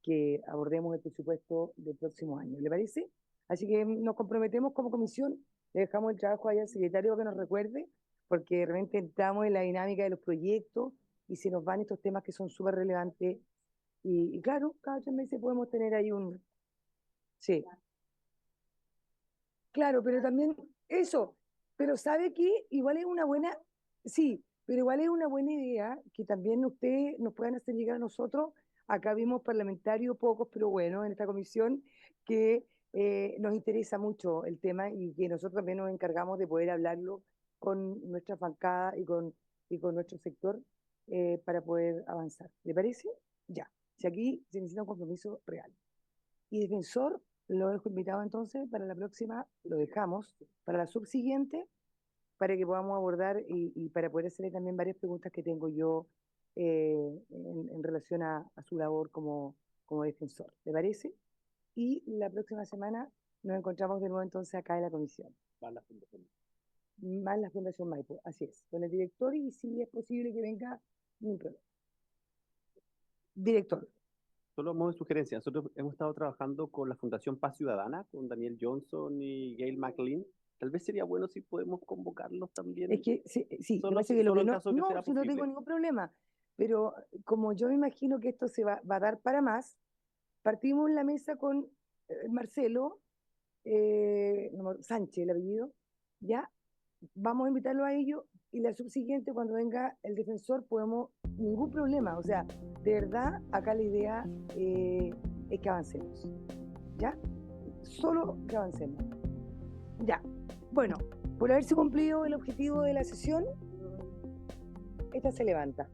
que abordemos el presupuesto del próximo año. ¿Le parece? Así que nos comprometemos como comisión, le dejamos el trabajo ahí al secretario que nos recuerde, porque de repente entramos en la dinámica de los proyectos y se nos van estos temas que son súper relevantes. Y claro, cada 3 meses podemos tener ahí Sí. Claro, pero también eso. Pero ¿sabe qué? Igual es una buena... Sí, pero igual es una buena idea que también ustedes nos puedan hacer llegar a nosotros. Acá vimos parlamentarios, pocos, pero bueno, en esta comisión, que nos interesa mucho el tema y que nosotros también nos encargamos de poder hablarlo con nuestra bancada y con nuestro sector para poder avanzar. ¿Le parece? Ya. Si aquí se necesita un compromiso real. Y defensor, lo dejo invitado entonces para la próxima, lo dejamos para la subsiguiente, para que podamos abordar y para poder hacerle también varias preguntas que tengo yo en relación a su labor como defensor. ¿Le parece? Y la próxima semana nos encontramos de nuevo entonces acá en la comisión. Más la Fundación Maipo, así es. Con el director y si es posible que venga, ningún problema. Director. Solo a modo de sugerencia, nosotros hemos estado trabajando con la Fundación Paz Ciudadana, con Daniel Johnson y Gail McLean. Tal vez sería bueno si podemos convocarlos también. Es que sí, solo que lo que no, si no tengo ningún problema, pero como yo me imagino que esto se va a dar para más, partimos en la mesa con Marcelo Sánchez, el apellido, ya, vamos a invitarlo a ellos y la subsiguiente, cuando venga el defensor, ningún problema, o sea, de verdad, acá la idea es que avancemos, ¿ya? Solo que avancemos. Ya, bueno, por haberse cumplido el objetivo de la sesión, esta se levanta.